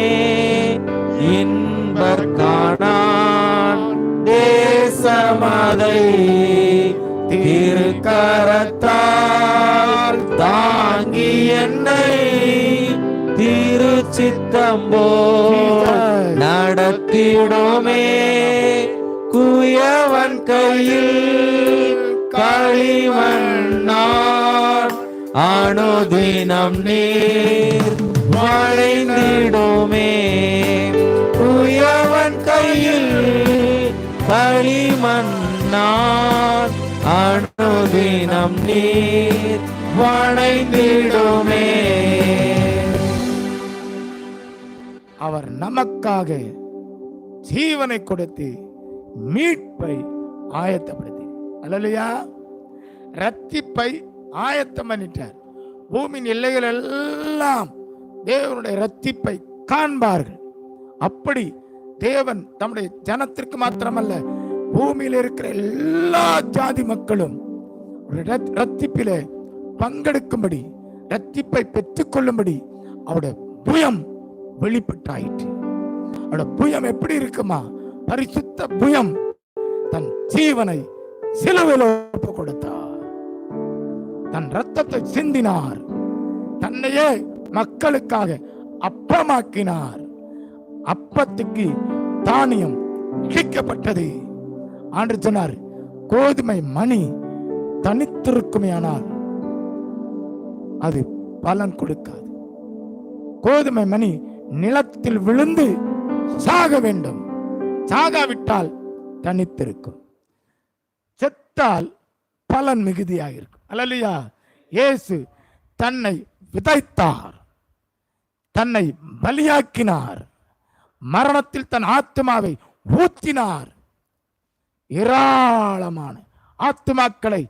இன்ப காணான் தேசமதை திருக்கரத்தால் தாங்கி என்னை திருச்சித்தம்போல் நடத்திடுமே. குயவன் கையில் களிமண்ணான் அனுதினம் நீர் வளைந்திடுமே. குயவன் கையில் களிமண்ணான் அனுதினம் நீர் வளைந்திடுமே. அவர் நமக்காக ஜீவனை கொடுத்து மீட்பை ஆயத்தப்படுத்தி, அல்லேலூயா, ரட்சிப்பை ஆயத்தம் பண்ணிட்டார். பூமியின் எல்லைகள் எல்லாம் தேவனுடைய ரட்சிப்பை காண்பார்கள். அப்படி தேவன் தம்முடைய ஜனத்திற்கு மாத்திரமல்ல, பூமியில் இருக்கிற எல்லா ஜாதி மக்களும் ரட்சிப்பிலே பங்கெடுக்கும்படி, ரட்சிப்பை பெற்றுக் கொள்ளும்படி அவருடைய புயம் வெளிப்பட்டாயிற்று. அவருடைய புயம் எப்படி இருக்குமா? பரிசுத்த புயம். தன் ஜீவனை சிலுவையில் ஒப்பு கொடுத்தார், தன் ரத்தத்தை சிந்தினார், தன்னையே மக்களுக்காக அப்பமாக்கினார். அப்பத்துக்கு தானியம் இடிக்கப்பட்டது. ஆண்டவர் சொன்னார், கோதுமை மணி தனித்திருக்குமேயானால் அது பலன் கொடுக்காது. கோதுமை மணி நிலத்தில் விழுந்து சாக வேண்டும், சாகாவிட்டால் தனித்திருக்கும். செத்தால் பலன் மிகுதியாக இருக்கும். அல்லேலூயா. இயேசு தன்னை விதைத்தார், தன்னை பலியாக்கினார், மரணத்தில் தன் ஆத்மாவை ஊற்றினார். ஏராளமான ஆத்மாக்களை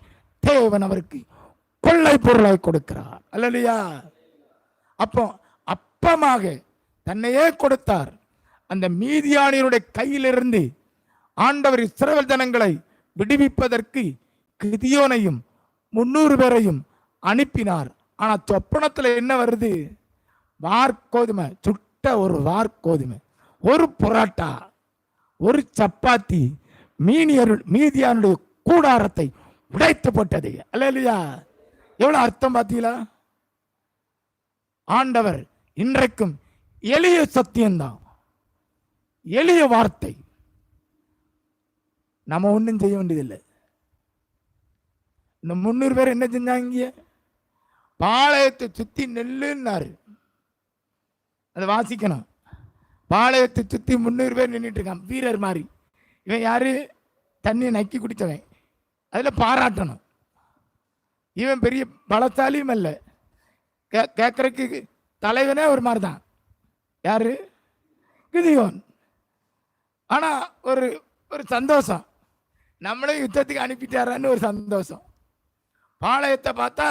தேவன் அவருக்கு கொள்ளை பொருளாய் கொடுக்கிறார். அல்லேலூயா. அப்போ அப்பமாக தன்னையே கொடுத்தார். அந்த மீதியானியருடைய கையிலிருந்து ஆண்டவர் இஸ்ரவேல் ஜனங்களை விடுவிப்பதற்கு கிதியோனையும் 300 பேரையும் அனுப்பினார். ஆனா சொப்பனத்துல என்ன வருது? வார்கோதுமை, சுட்ட ஒரு வார்கோதுமை, ஒரு புரோட்டா, ஒரு சப்பாத்தி மீதியானுடைய கூடாரத்தை உடைத்து போட்டது. அல்லேலூயா. எவ்வளவு அர்த்தம் பார்த்தீங்களா? ஆண்டவர் இன்றைக்கும் எளிய சத்தியம்தான், எளிய வார்த்தை. நம்ம ஒன்றும் செய்ய வேண்டியதில்லை. இந்த 300 பேர் என்ன செஞ்சாங்க? பாளையத்தை சுத்தி நெல்லுன்னாரு. அதை வாசிக்கணும். பாளையத்தை சுத்தி 300 பேர் நின்றுட்டு இருக்கான், வீரர் மாதிரி. இவன் யாரு? தண்ணியை நக்கி குடித்தவன். அதில் பாராட்டணும். இவன் பெரிய பலசாலியும் அல்ல, கேட்கறதுக்கு தலைவனே ஒரு மாதிரி தான். யாரு? கிதியோன். ஆனா ஒரு ஒரு சந்தோஷம், நம்மளே யுத்தத்துக்கு அனுப்பிட்டாரான்னு ஒரு சந்தோஷம். பாளையத்தை பார்த்தா,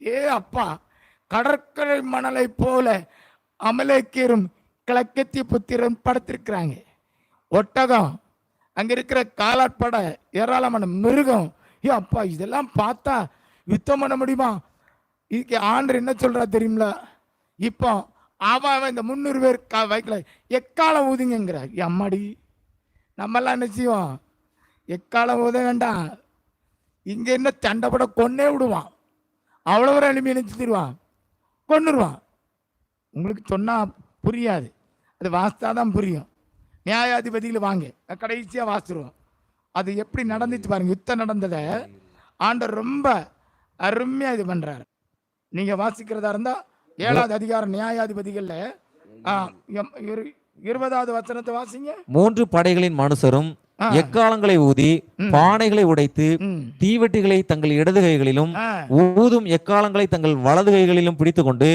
ஏ அப்பா, கடற்கரை மணலை போல அமலேக்கியரும் கிழக்கத்திய புத்திரன் படுத்திருக்கிறாங்க. ஒட்டகம், அங்க இருக்கிற காலாட்படை, ஏராளமான மிருகம். ஏ அப்பா, இதெல்லாம் பார்த்தா யுத்தம் பண்ண முடியுமா? இதுக்கு ஆண்டவர் என்ன சொல்றா தெரியுங்களா? இப்போ அவன் இந்த 300 பேர் வைக்கல, எக்காலம் ஊதுங்கிறார். அம்மாடி, நம்மெல்லாம் என்ன செய்வோம்? எக்காலம் ஊத வேண்டாம். இங்க என்ன சண்டைப்பட கொன்னே விடுவான். அவ்வளோ ஒரு எளிமையை நினைச்சுருவான், கொன்னுருவான். உங்களுக்கு சொன்னா புரியாது, அது வாசித்தாதான் புரியும். நியாயாதிபதியில் வாங்க, கடைசியாக வாசிடுவோம். அது எப்படி நடந்துச்சு பாருங்க. யுத்தம் நடந்ததை ஆண்டவர் ரொம்ப அருமையா இது பண்றாரு. நீங்க வாசிக்கிறதா இருந்தா 7வது அதிகாரம் நியாயாதிபதிகள்ல 20வது வசனத்தை வாசிங்க. 3 படைகளின் மனுஷரும் எக்காலங்களை ஊதி பானைகளை உடைத்து தீவெட்டிகளை தங்கள் இடது கைகளிலும் ஊதும் எக்காலங்களை தங்கள் வலது கைகளிலும் பிடித்துக்கொண்டு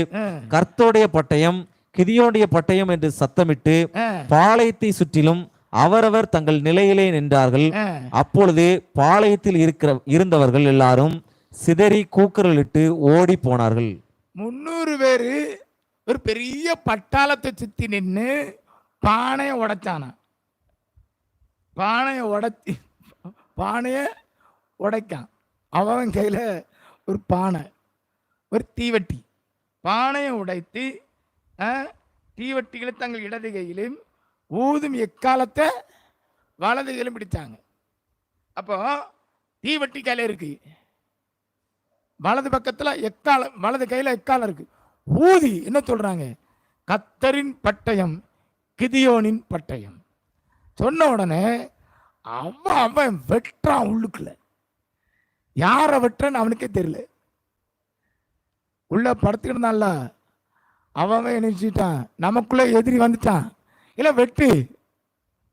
கர்த்தருடைய பட்டயம் கிதியோனுடைய பட்டயம் என்று சத்தமிட்டு பாளையத்தை சுற்றிலும் அவரவர் தங்கள் நிலையிலே நின்றார்கள். அப்பொழுது பாளையத்தில் இருந்தவர்கள் எல்லாரும் சிதறி கூக்குரலிட்டு ஓடி போனார்கள். 300 பேரு ஒரு பெரிய பட்டாளத்தை சுத்தி நின்று பானையை உடைச்சானா. பானையை உடைக்கான். அவன் கையில ஒரு பானை, ஒரு தீவட்டி. பானையை உடைத்து தீவட்டிகளை தங்கள் இடது கையிலும் ஊதும் எக்காலத்தை வலது கையிலும் பிடிச்சாங்க. அப்போ தீவட்டி கையில இருக்கு, வலது பக்கத்துல எக்காலம், வலது கையில எக்காலம் இருக்கு. ஊதி என்ன சொல்றாங்க? கர்த்தரின் பட்டயம் கிதியோனின் பட்டயம். சொன்ன உடனே அவன் வெட்டுறான். உள்ளுக்குள்ள யாரை வெட்டுறான்னு அவனுக்கே தெரியல. உள்ள படுத்துக்கிட்டான்ல, அவன் நினைச்சிட்டான் நமக்குள்ள எதிரி வந்துட்டான். இல்ல வெட்டு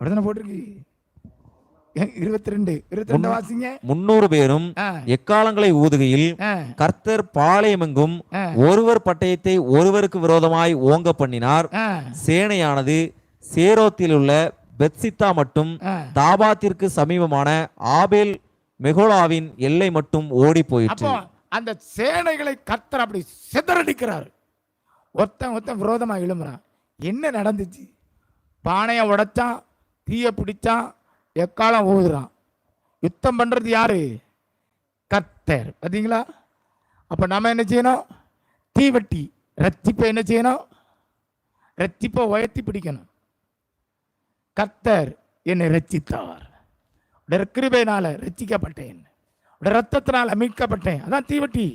உடனே போட்டிருக்கு. 22 வாசிங்க. 300 பேரும் எக்காலங்களை ஊதுகையில் கர்த்தர் பாளையமெங்கும் ஒருவர் பட்டயத்தை ஒருவருக்கு விரோதமாய் ஓங்க பண்ணினார். சேனையானது சேரோத்தில் உள்ள பெத்சித்தா மட்டும் தாபாத்திற்கு சமீபமான ஆபேல் மெகோலாவின் எல்லை மட்டும் ஓடி போயிற்று. அந்த சேனைகளை கர்த்தர் அப்படி சிதறடிக்கிறார். ஒருத்தன் விரோதமா எழும்புறான். என்ன நடந்துச்சு? பானையை உடைச்சான், தீய பிடிச்சான், எக்காலம் ஊதுறான். யுத்தம் பண்றது யாரு? கர்த்தர். பார்த்தீங்களா? அப்ப நம்ம என்ன செய்யணும்? தீவட்டி ரத்திப்பை என்ன செய்யணும்? ரத்திப்பை உயர்த்தி பிடிக்கணும். கர்த்தர் என்னை ரட்சித்தார், கிருபையினால ரட்சிக்கப்பட்டேன், ரத்தத்தினால மீட்கப்பட்டேன். அதான் தீவட்டி.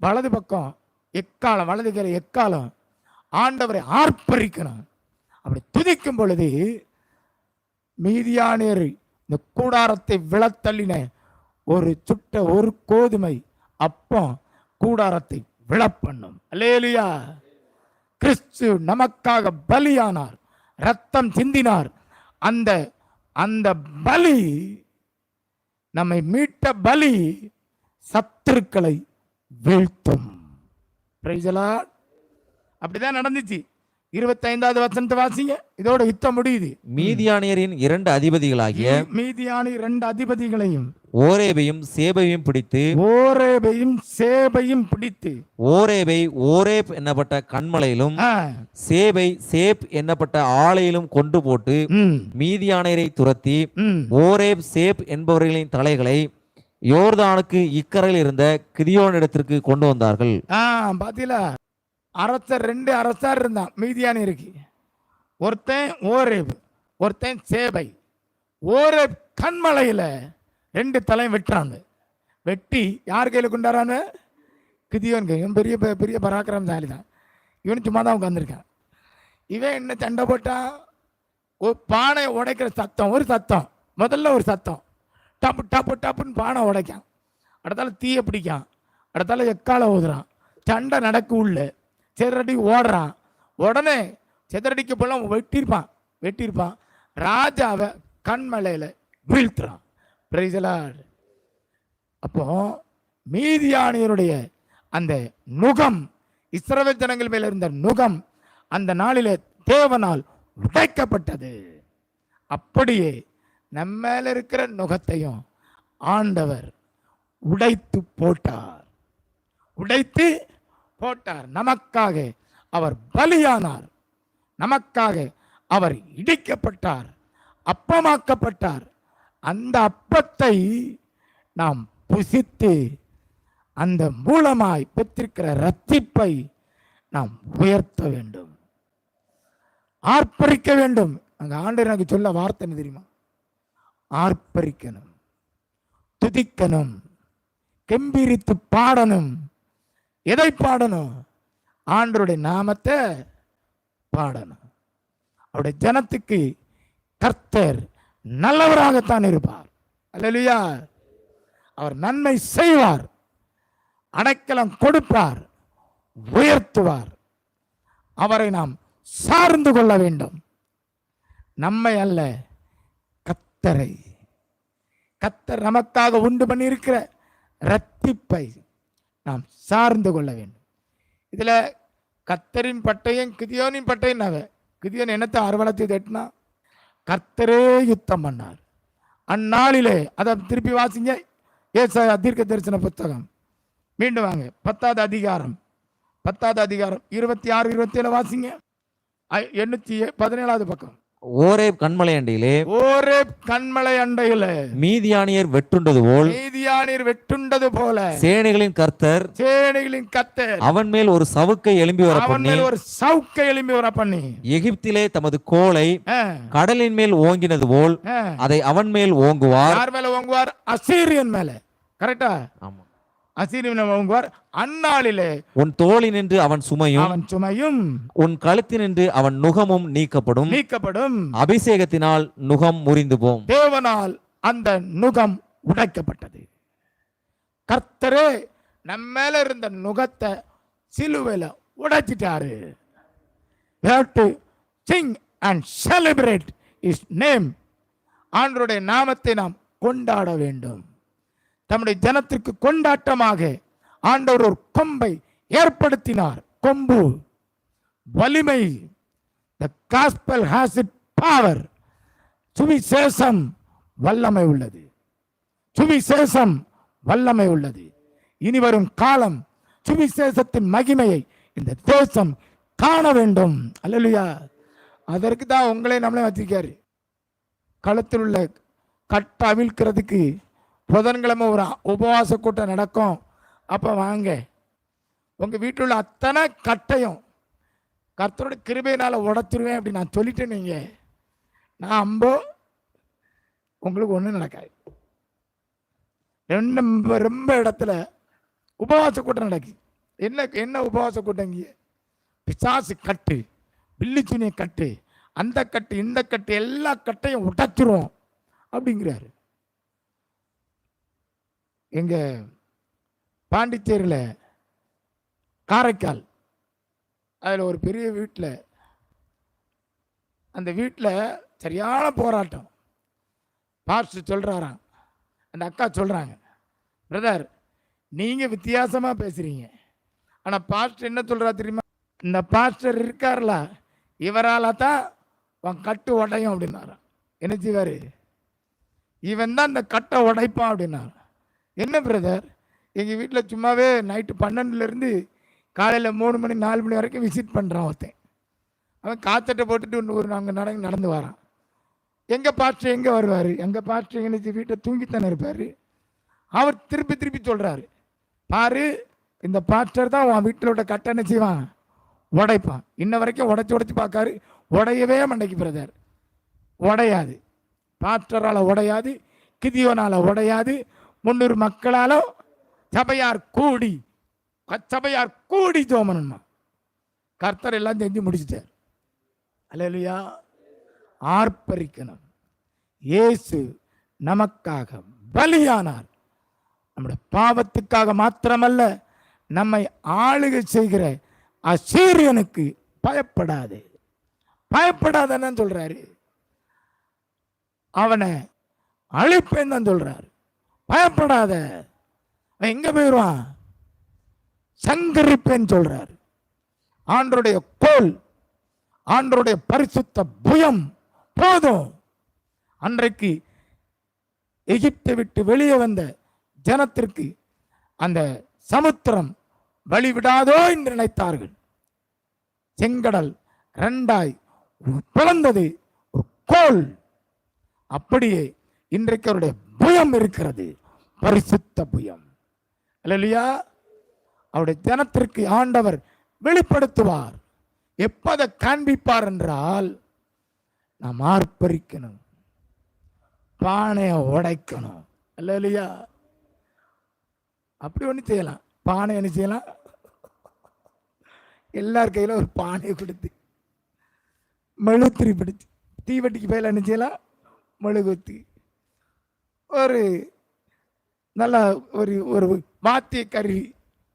வலது பக்கம் எக்காலம், வலது கரை எக்காலம். ஆண்டவரை ஆர்ப்பரிக்கணும். அப்படி துதிக்கும் பொழுது மீதியானியர் இந்த கூடாரத்தை விழத்தள்ளின ஒரு சுட்ட ஒரு கோதுமை அப்பம் கூடாரத்தை விழப்பண்ணும். அல்லேலூயா. கிறிஸ்து நமக்காக பலியானார், ரத்தம் சிந்தினார். அந்த அந்த பலி, நம்மை மீட்ட பலி சத்துருக்களை வீழ்த்தும். Praise the lord. அப்படிதான் நடந்துச்சு. 25வது வசனத்தை வாசிங்க. இதோட யுத்தம் முடியுது. மீதியானியரின் 2 அதிபதிகளாகிய மீதியானி 2 அதிபதிகளையும் ஓரேபையும் சேபையும் பிடித்து ஓரேபை ஓரேப் என்னப்பட்ட கண்மலையிலும் சேபை சேப் என்னப்பட்ட ஆலையிலும் கொண்டு போட்டு மீதியானியரை துரத்தி ஓரேப் சேப் என்பவர்களின் தலைகளை யோர்தானுக்கு இக்கரையில் இருந்த கிதியோனிடத்திற்கு கொண்டு வந்தார்கள். பாத்தீங்களா, அரசர் 2 அரசர் இருந்தான் மீதியானியருக்கு. ஒருத்தன் ஓரேப், ஒருத்தன் சேபை. ஓரேப் கண்மலையில 2 தலையும் வெட்டுறாங்க. வெட்டி யார் கையில கொண்டாரான்னு? கிதியோன் கை. இவன் பெரிய பெரிய பராக்கிரமசாலி தான். இவன் சும்மா தான் உட்காந்துருக்கான். இவன் என்ன சண்டை போட்டான்? ஒரு பானை உடைக்கிற சத்தம், ஒரு சத்தம், முதல்ல ஒரு சத்தம், டப்பு டப்பு டப்புன்னு பானை உடைக்கான். அடுத்தால தீயை பிடிக்கான், அடுத்தால எக்கால ஊதுறான். சண்டை நடக்கு உள்ள செதறடி ஓடுறான். உடனே செதறடிக்கு போல வெட்டியிருப்பான். ராஜாவை கண்மலையில வீழ்த்துறான். Price the Lord. அப்போ மீதியானியருடைய அந்த நுகம், இஸ்ரவேல் ஜனங்கள் மேல இருந்த நுகம் அந்த நாளிலே தேவனால் உடைக்கப்பட்டது. அப்படியே நம்ம மேல இருக்கிற நுகத்தையும் ஆண்டவர் உடைத்து போட்டார். நமக்காக அவர் பலியானார். நமக்காக அவர் இடிக்கப்பட்டார், அப்பமாக்கப்பட்டார். அந்த அப்பத்தை நாம் புசித்து அந்த மூலமாய் பெற்றிருக்கிற ரட்சிப்பை நாம் உயர்த்த வேண்டும், ஆர்ப்பரிக்க வேண்டும். அங்க ஆண்டவர் எனக்கு சொல்ல வார்த்தை என்ன தெரியுமா? ஆர்ப்பரிக்கணும், துதிக்கணும், கெம்பீரித்து பாடணும். எதை பாடணும்? ஆண்டவருடைய நாமத்தை பாடணும். அவருடைய ஜனத்துக்கு கர்த்தர் நல்லவராகத்தான் இருப்பார். அல்லேலூயா. அவர் நன்மை செய்வார், அடைக்கலம் கொடுப்பார், உயர்த்துவார். அவரை நாம் சார்ந்து கொள்ள வேண்டும். நம்மை அல்ல, கர்த்தரை. கர்த்தர் நமக்காக உண்டு பண்ணி இருக்கிற ரட்சிப்பை நாம் சார்ந்து கொள்ள வேண்டும். இதுல கர்த்தரின் பட்டயம் கிதியோனின் பட்டயம். கிதியோன் என்னத்தை அரவணைத்து தட்டினா? கர்த்தரே யுத்தம் பண்ணார் அந்நாளிலே. அதை திருப்பி வாசிங்க. ஏசாயா தீர்க்க தரிசன புத்தகம் மீண்டும் வாங்க. 10வது அதிகாரம் 26 27 வாசிங்க. 817வது பக்கம். ஓரேப் கண்மலை அண்டையிலே மீதியானியர் வெட்டுண்டது போல சேனைகளின் கர்த்தர் அவன் மேல் ஒரு சவுக்கை எழும்பி வர பண்ணி எகிப்திலே தமது கோலை கடலின் மேல் ஓங்கினது போல் அதை அவன் மேல் ஓங்குவார். யார் மேல ஓங்குவார்? அசீரியன் மேல. கரெக்டா? ஆமா, அசீரியன் ஓங்குவார். அந்நாளிலே உன் தோளினின்று அவன் சுமையும் உன் கழுத்தினின்று அவன் நுகமும் நீக்கப்படும். அபிஷேகத்தினால் நுகம் முறிந்து போம். தேவனால் அந்த நுகம் உடைக்கப்பட்டது. கர்த்தரே நம்ம மேல இருந்த நுகத்தை சிலுவையில உடைச்சிட்டாரு. We have to sing and celebrate his name. ஆண்டவருடைய நாமத்தை நாம் கொண்டாட வேண்டும். தம்முடைய ஜனத்திற்கு கொண்டாட்டமாக ஆண்டவர் ஒரு கொம்பை ஏற்படுத்தினார். கொம்பு வலிமை. The gospel has its power. சுவிசேஷம் வல்லமை உள்ளது. இனி வரும் காலம் சுவிசேஷத்தின் மகிமையை இந்த தேசம் காண வேண்டும். அல்லேலூயா. அதற்கு தான் உங்களே நம்மளே வச்சிருக்காரு. களத்தில் உள்ள கட்டை அவிழ்க்கிறதுக்கு புதன்கிழமை ஒரு உபவாச கூட்டம் நடக்கும். அப்போ வாங்க, உங்கள் வீட்டில் உள்ள அத்தனை கட்டையும் கர்த்தரோட கிருபையினால் உடைச்சிருவேன் அப்படி நான் சொல்லிட்டேன். நீங்கள் நான் உங்களுக்கு ஒன்றும் நடக்காது. ரொம்ப இடத்துல உபவாச கூட்டம் நடக்கு. என்ன உபவாச கூட்டம்? இங்கே பிசாசு கட்டு, பில்லிச்சுனிய கட்டு, அந்த கட்டு, இந்த கட்டு, எல்லா கட்டையும் உடைச்சிரும் அப்படிங்கிறாரு. எங்க பாண்டிச்சேரியில் காரைக்கால் அதில் ஒரு பெரிய வீட்டில், அந்த வீட்டில் சரியான போராட்டம். பாஸ்டர் சொல்கிறாராம், அந்த அக்கா சொல்கிறாங்க, பிரதர் நீங்கள் வித்தியாசமாக பேசுகிறீங்க. ஆனால் பாஸ்டர் என்ன சொல்கிறா தெரியுமா? இந்த பாஸ்டர் இருக்கார்ல, இவரால் தான் உன் கட்டு உடையும் அப்படின்னாராம். என்ன செய்வார்? இவன் தான் இந்த கட்டை உடைப்பான் அப்படின்னாராம். என்ன பிரதர், எங்கள் வீட்டில் சும்மாவே நைட்டு 12லேருந்து காலையில் 3 மணி 4 மணி வரைக்கும் விசிட் பண்ணுறான் ஒருத்தன். அவன் காத்தட்டை போட்டுட்டு ஒரு நாங்கள் நடந்து வரான். எங்கள் பாஸ்டர் எங்கே வருவார்? எங்கள் பாஸ்டர் என்ன வீட்டை தூங்கித்தானே இருப்பார். அவர் திருப்பி திருப்பி சொல்கிறாரு, பாரு இந்த பாஸ்டர் தான் உன் வீட்டிலோட கட்டை என்ன செய்வான்? உடைப்பான். இன்ன வரைக்கும் உடைச்சி பார்க்காரு, உடையவே மண்டைக்கு பிரதர். உடையாது, பாஸ்டரால் உடையாது, கிதியோனால் உடையாது, 300 மக்களாலோ சபையார் கூடி ஜோமனம்மா. கர்த்தர் எல்லாம் செஞ்சு முடிச்சிட்டார். அல்லேலூயா. ஆர்ப்பரிக்கணும். இயேசு நமக்காக பலியானார். நம்முடைய பாவத்துக்காக மாத்திரமல்ல, நம்மை ஆளுகை செய்கிற அசீரியனுக்கு பயப்படாது. பயப்படாதன்னு சொல்றாரு. அவனை அழிப்பேன்னு தான் சொல்றாரு. பயப்படாத. எங்க போயிடுவான்? சங்கரிப்பேன்னு சொல்றாரு. ஆண்டருடைய கோல், ஆண்டருடைய பரிசுத்த புயம் போதும். அன்றைக்கு எகிப்தை விட்டு வெளியே வந்த ஜனத்திற்கு அந்த சமுத்திரம் வழிவிடாதோ என்று நினைத்தார்கள். செங்கடல் 2ஆய் பிளந்தது ஒரு கோல். அப்படியே இன்றைக்கு அவருடைய புயம் இருக்கிறது, பரிசுத்த புயம். அல்லேலூயா. அவருடைய ஜனத்திற்கு ஆண்டவர் வெளிப்படுத்துவார். எப்பதை காண்பிப்பார் என்றால், நாம் ஆர்ப்பரிக்கணும், பானையை உடைக்கணும். அல்லேலூயா. அப்படி ஒன்று செய்யலாம். பானை என்ன செய்யலாம்? எல்லார் கையில் ஒரு பானையை கொடுத்து மெழுத்திரி பிடிச்சி தீவட்டிக்கு பயில என்ன செய்யலாம்? மெழுகுத்தி ஒரு நல்லா ஒரு வாத்திய கருவி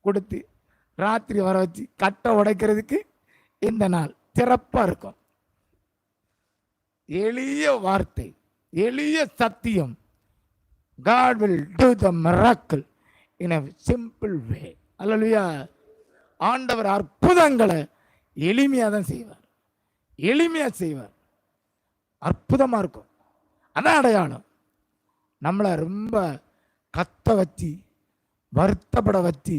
கொடுத்து ராத்திரி வர வச்சு கட்டை உடைக்கிறதுக்கு இந்த நாள் சிறப்பாக இருக்கும். எளிய வார்த்தை, எளிய சத்தியம். God will do the miracle in a simple way. அல்லேலூயா. ஆண்டவர் அற்புதங்களை எளிமையாக தான் செய்வார். எளிமையாக செய்வார். அற்புதமாக இருக்கும். அதான் அடையாளம். நம்மளை ரொம்ப கத்த வச்சு, வருத்தப்பட வச்சு,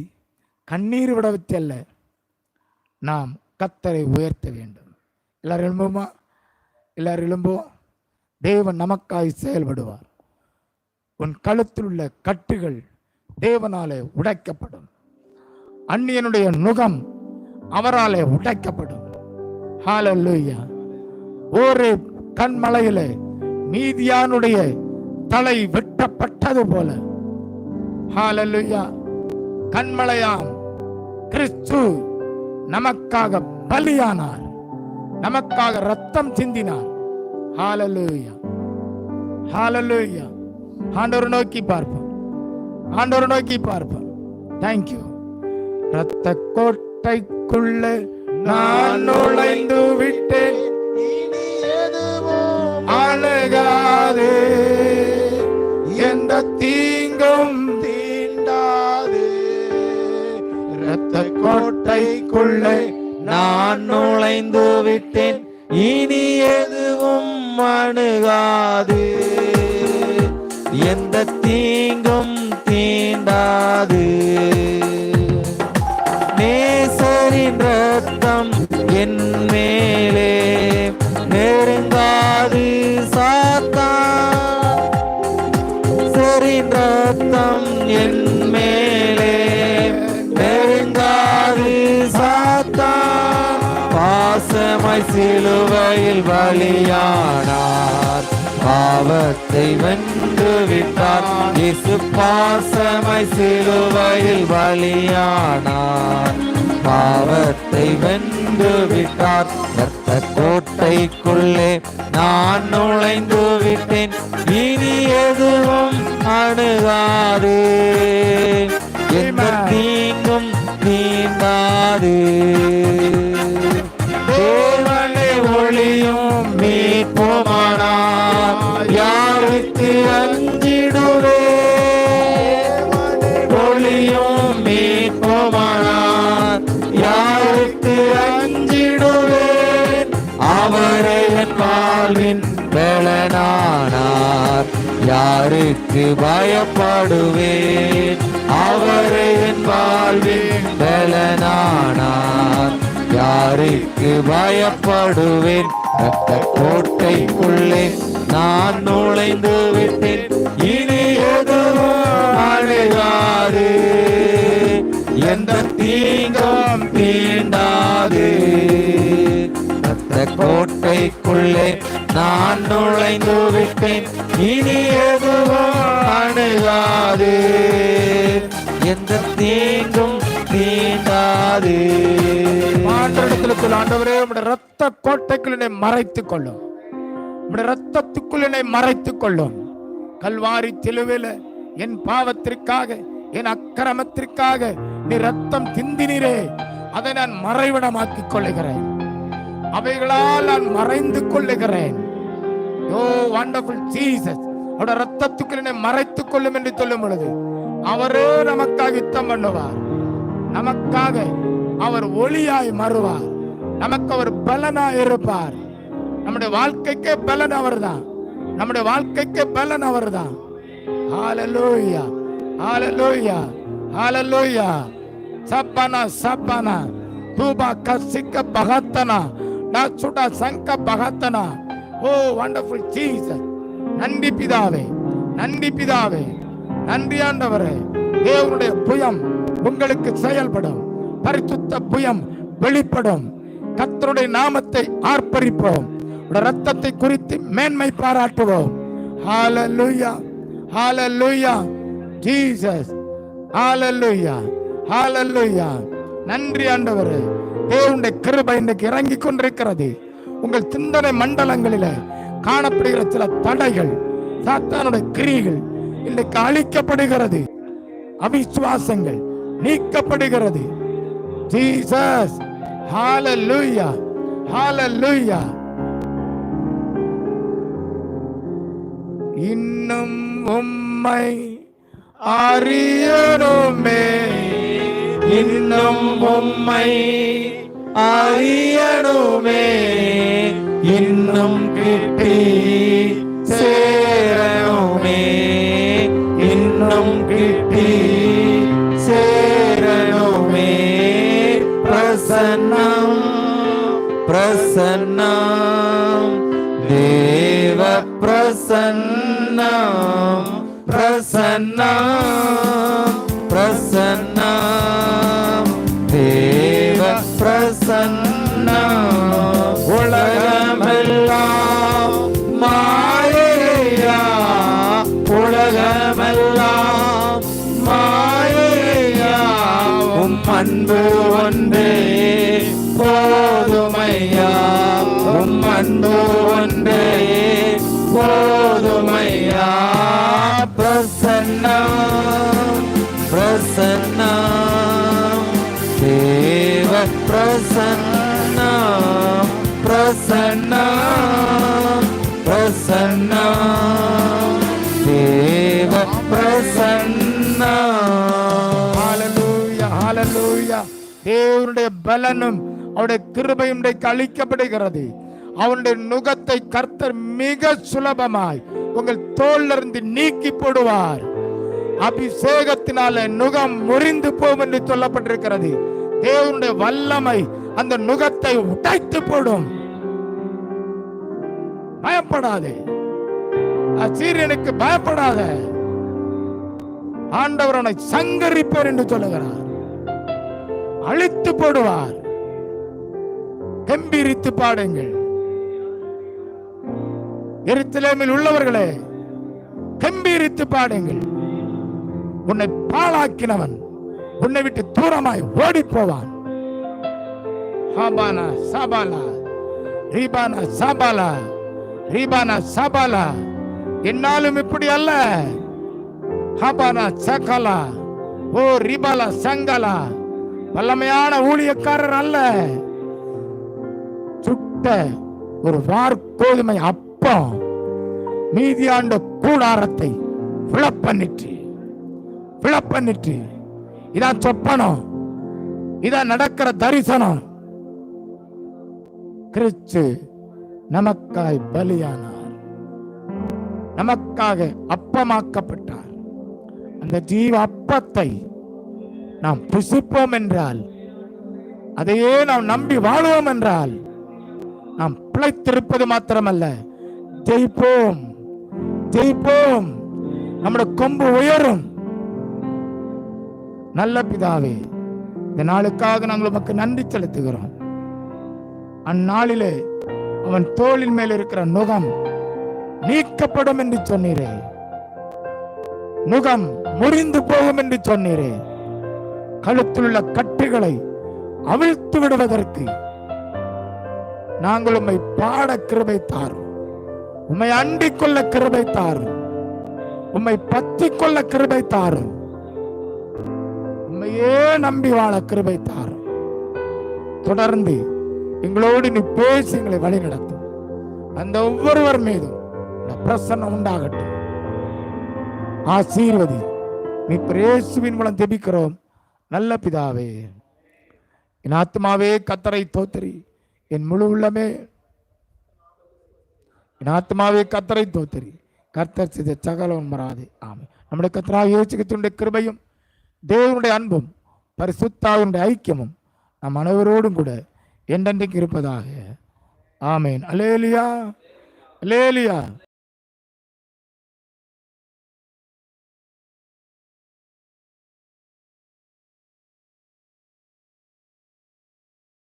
கண்ணீர் விட வச்சு அல்ல, நாம் கத்தரை உயர்த்த வேண்டும். எல்லாரும் எழும்புமா? எல்லாரும் எழும்புவோம். தேவன் நமக்காய் செயல்படுவார். உன் கழுத்தில் உள்ள கட்டுகள் தேவனாலே உடைக்கப்படும். அந்நியனுடைய நுகம் அவராலே உடைக்கப்படும். ஹல்லேலூயா. ஒரு கண்மலையிலே மீதியானுடைய தலை வெட்டப்பட்டது போல, ஹல்லேலூயா, கண்மலையாம் கிறிஸ்து நமக்காக பலியானார், நமக்காக ரத்தம் சிந்தினார். ஹல்லேலூயா. ஹல்லேலூயா. ஆண்டவரை நோக்கி பார்ப்போம். ஆண்டவரை நோக்கி பார்ப்போம். தேங்க்யூ. ரத்த கோட்டைக்குள்ள நான் நுழைந்து விட்டேன், அணுகாதே, எந்த தீங்கும் தீண்டாது. ரத்த கோட்டைக்குள்ளே நான் நுழைந்து விட்டேன், இனி எதுவும் அணுகாது, எந்த தீங்கும் தீண்டாது. நேசரின் ரத்தம் என் மேலே நெருங்காது சாத்தான், சரின் ரத்தம் என் மேலே நெருங்காது சாத்தான். பாசமாய் சிலுவையில் பலியானார், பாவத்தை வென்று விட்டார். இயேசு பாசமாய் சிலுவையில் பலியானார், பாவத்தை வென்று விட்டார். ரத்த கோட்டைக்குள்ளே நான் நுழைந்து விட்டேன், இனி எதுவும் அணுகாது, எந்த தீங்கும் தீண்டாது. தேவனை ஒளியும் மீட்புமானார், யாருக்கு அஞ்சிடுவே. ஒளியும் மீட்புமானார், யாருக்கு அஞ்சிடுவேன். பலனானார். யாருக்கு பயப்படுவேன்? அவரே என் வாழ்வின் பலனானார். யாருக்கு பயப்படுவேன்? ரத்த கோட்டைக்குள்ளே நான் நுழைந்து விட்டேன், இனி எதுவும் அணுகாது, எந்த தீங்கும் தீண்டாது. ரத்த கோட்டைக்குள்ளே நான் நுழைந்து விட்டேன், இனி எதுவும் அணுகாது, எந்த தீங்கும் தீண்டாது. ஆண்டவரிடத்தில் ஆண்டவரே, உம்முடைய ரத்த கோட்டைக்குள் என்னை மறைத்துக் கொள்ளும், உம்முடைய ரத்தத்துக்குள் என்னை மறைத்துக் கொள்ளும். கல்வாரி சிலுவையில என் பாவத்திற்காக, என் அக்கிரமத்திற்காக நீ ரத்தம் சிந்தினீரே, அதை நான் மறைவிடமாக்கிக் கொள்ளுகிறேன், அவைகளால் நான் மறைந்து கொள்ளுகிறேன். ஓ வண்டர்ஃபுல் ஜீசஸ், அவருடைய ரத்தத்துக்குள் என்னை மறைத்துக் கொள்ளும் என்று சொல்லும் பொழுது அவரே நமக்காக யுத்தம் பண்ணுவார், நமக்காக அவர் ஒளியாய் மாறுவார், நமக்கு அவர் பலனாய் இருப்பார். நம்முடைய வாழ்க்கைக்கே பலன் அவர்தான், நம்முடைய வாழ்க்கைக்கே பலன் அவர்தான். ஹalleluya, ஹalleluya, ஹalleluya. சப்பனா சப்பனா தூபா கசிக்க பகத்தனா நாச்சுடா சங்க பகத்தனா. ஓ வண்டர்ஃபுல் ஜீசஸ். நன்றி பிதாவே, நன்றி பிதாவே, நன்றி ஆண்டவரே. தேவனுடைய புயம் உங்களுக்கு செயல்படும், பரிசுத்த புயம் வெளிப்படும். கர்த்தருடைய நாமத்தை ஆர்ப்பரிப்போம், ரத்தத்தை குறித்து மேன்மை பாராட்டுவோம். ஹalleluya, ஹalleluya ஜீசஸ், ஹalleluya, ஹalleluya. நன்றி ஆண்டவரே. தேவனுடைய கிருபை இன்றைக்கு இறங்கி கொண்டிருக்கிறது. உங்கள் சிந்தனை மண்டலங்களிலே காணப்படுகிற சில தடைகள், சாத்தானுடைய கிரியைகள் இன்றைக்கு அழிக்கப்படுகிறது, அவிசுவாசங்கள் நீக்கப்படுகிறது. ஜீசஸ், ஹalleluya, ஹalleluya. இன்னும் உம்மை அறியணுமே, இன்னும் உம்மை அறியணுமே, இன்னும் கிட்டி சேரணுமே, இன்னும் கிட்டி சேரணுமே. பிரசன்னம் பிரசன்னம் தேவ பிரசன்னம் பிரசன்னம் பிரசன்னம் தேவ பிரசன்னம். உலகமெல்லாம் மாயையா, உலகமெல்லாம் மாயையா, உம் அன்பு ஒன்றே போதுமையா, உம் அன்பு ஒன்றே போதுமையா. பிரசன்னம் பிரசன்னம் தேவ பிரசன்னம் பிரசன்னம் பிரசன்னம் தேவ பிரசன்னம். ஹalleluya, ஹalleluya. தேவனுடைய பலனும் அவருடைய கிருபையும் அளிக்கப்படுகிறது. அவனுடைய நுகத்தை கர்த்தர் மிக சுலபமாய் உங்கள் தோளிலிருந்து நீக்கி போடுவார். அபிஷேகத்தினால நுகம் முறிந்து போகும் என்று சொல்லப்பட்டிருக்கிறது. தேவனுடைய வல்லமை அந்த நுகத்தை உடைத்து போடும். பயப்படாதே, அசீரியனுக்கு பயப்படாத, ஆண்டவர் அவனை சங்கரிப்பார் என்று சொல்லுகிறார். அழித்து போடுவார். கம்பீரித்து பாடுங்கள். எருசலேமில் உள்ளவர்களே, கம்பீரித்து பாடுங்கள். உன்னை பாழாக்கினவன் உன்னை விட்டு தூரமாய் ஓடி போவான். ஹபானா சபாலா ரீபானா சபாலா ரீபானா சபாலா. என்னாலும் இப்படி அல்ல. ஹபானா சகலா ஓ ரிபாலா சங்கலா. வல்லமையான ஊழியக்காரர் அல்ல, சுட்ட ஒரு வார்கோதுமை அப்பம் மீதியாண்ட கூடாரத்தை விழப்பண்ணிற்று. இதான் சொப்பனம், இதான் நடக்கிற தரிசனம். கிறிஸ்து நமக்காய் பலியானார். நமக்காக அப்பமாக்கப்பட்டார். அந்த ஜீவ அப்பத்தை நாம் புசிப்போம் என்றால், அதையே நாம் நம்பி வாழுவோம் என்றால், நாம் பிழைத்திருப்பது மாத்திரமல்ல, ஜெயிப்போம், ஜெயிப்போம். நம்முடைய கொம்பு உயரும். நல்ல பிதாவே, இந்த நாளுக்காக நாங்கள் உமக்கு நன்றி செலுத்துகிறோம். அந்நாளிலே அவன் தோளின் மேல் இருக்கிற நுகம் நீக்கப்படும் என்று சொன்னீரே, நுகம் முறிந்து போகும் என்று சொன்னீரே. கழுத்தில் உள்ள கட்டுகளை அவிழ்த்து விடுவதற்கு நாங்கள் உம்மை பாட கிருபை தாரும், உம்மை அண்டிக் கொள்ள கிருபை தாரும், உம்மை பற்றிக் கொள்ள கிருபை தாரும், உம்மையே நம்பி வாழ கிருபை தாரும். தொடர்ந்து எங்களோடு நீ பேசி எங்களை வழி நடத்தும். அந்த ஒவ்வொருவர் மீதும் பிரசன்னம் உண்டாகட்டும். ஆசீர்வதி. நீ இயேசுவின் மூலம் ஜெபிக்கிறோம் நல்ல பிதாவே. என் ஆத்மாவே கர்த்தரை தோத்திரி, என் முழு உள்ளமே என் ஆத்மாவே கர்த்தரை தோத்திரி, கர்த்தர் செய்த சகலம் மறாதே. ஆமென். நம்முடைய கர்த்தராகிய இயேசு கிறிஸ்துவின் கிருபையும் தேவனுடைய அன்பும் பரிசுத்தாவினுடைய ஐக்கியமும் நம் அனைவரோடும் கூட என்றென்றைக்கு இருப்பதாக. ஆமென். அல்லேலூயா, அல்லேலூயா.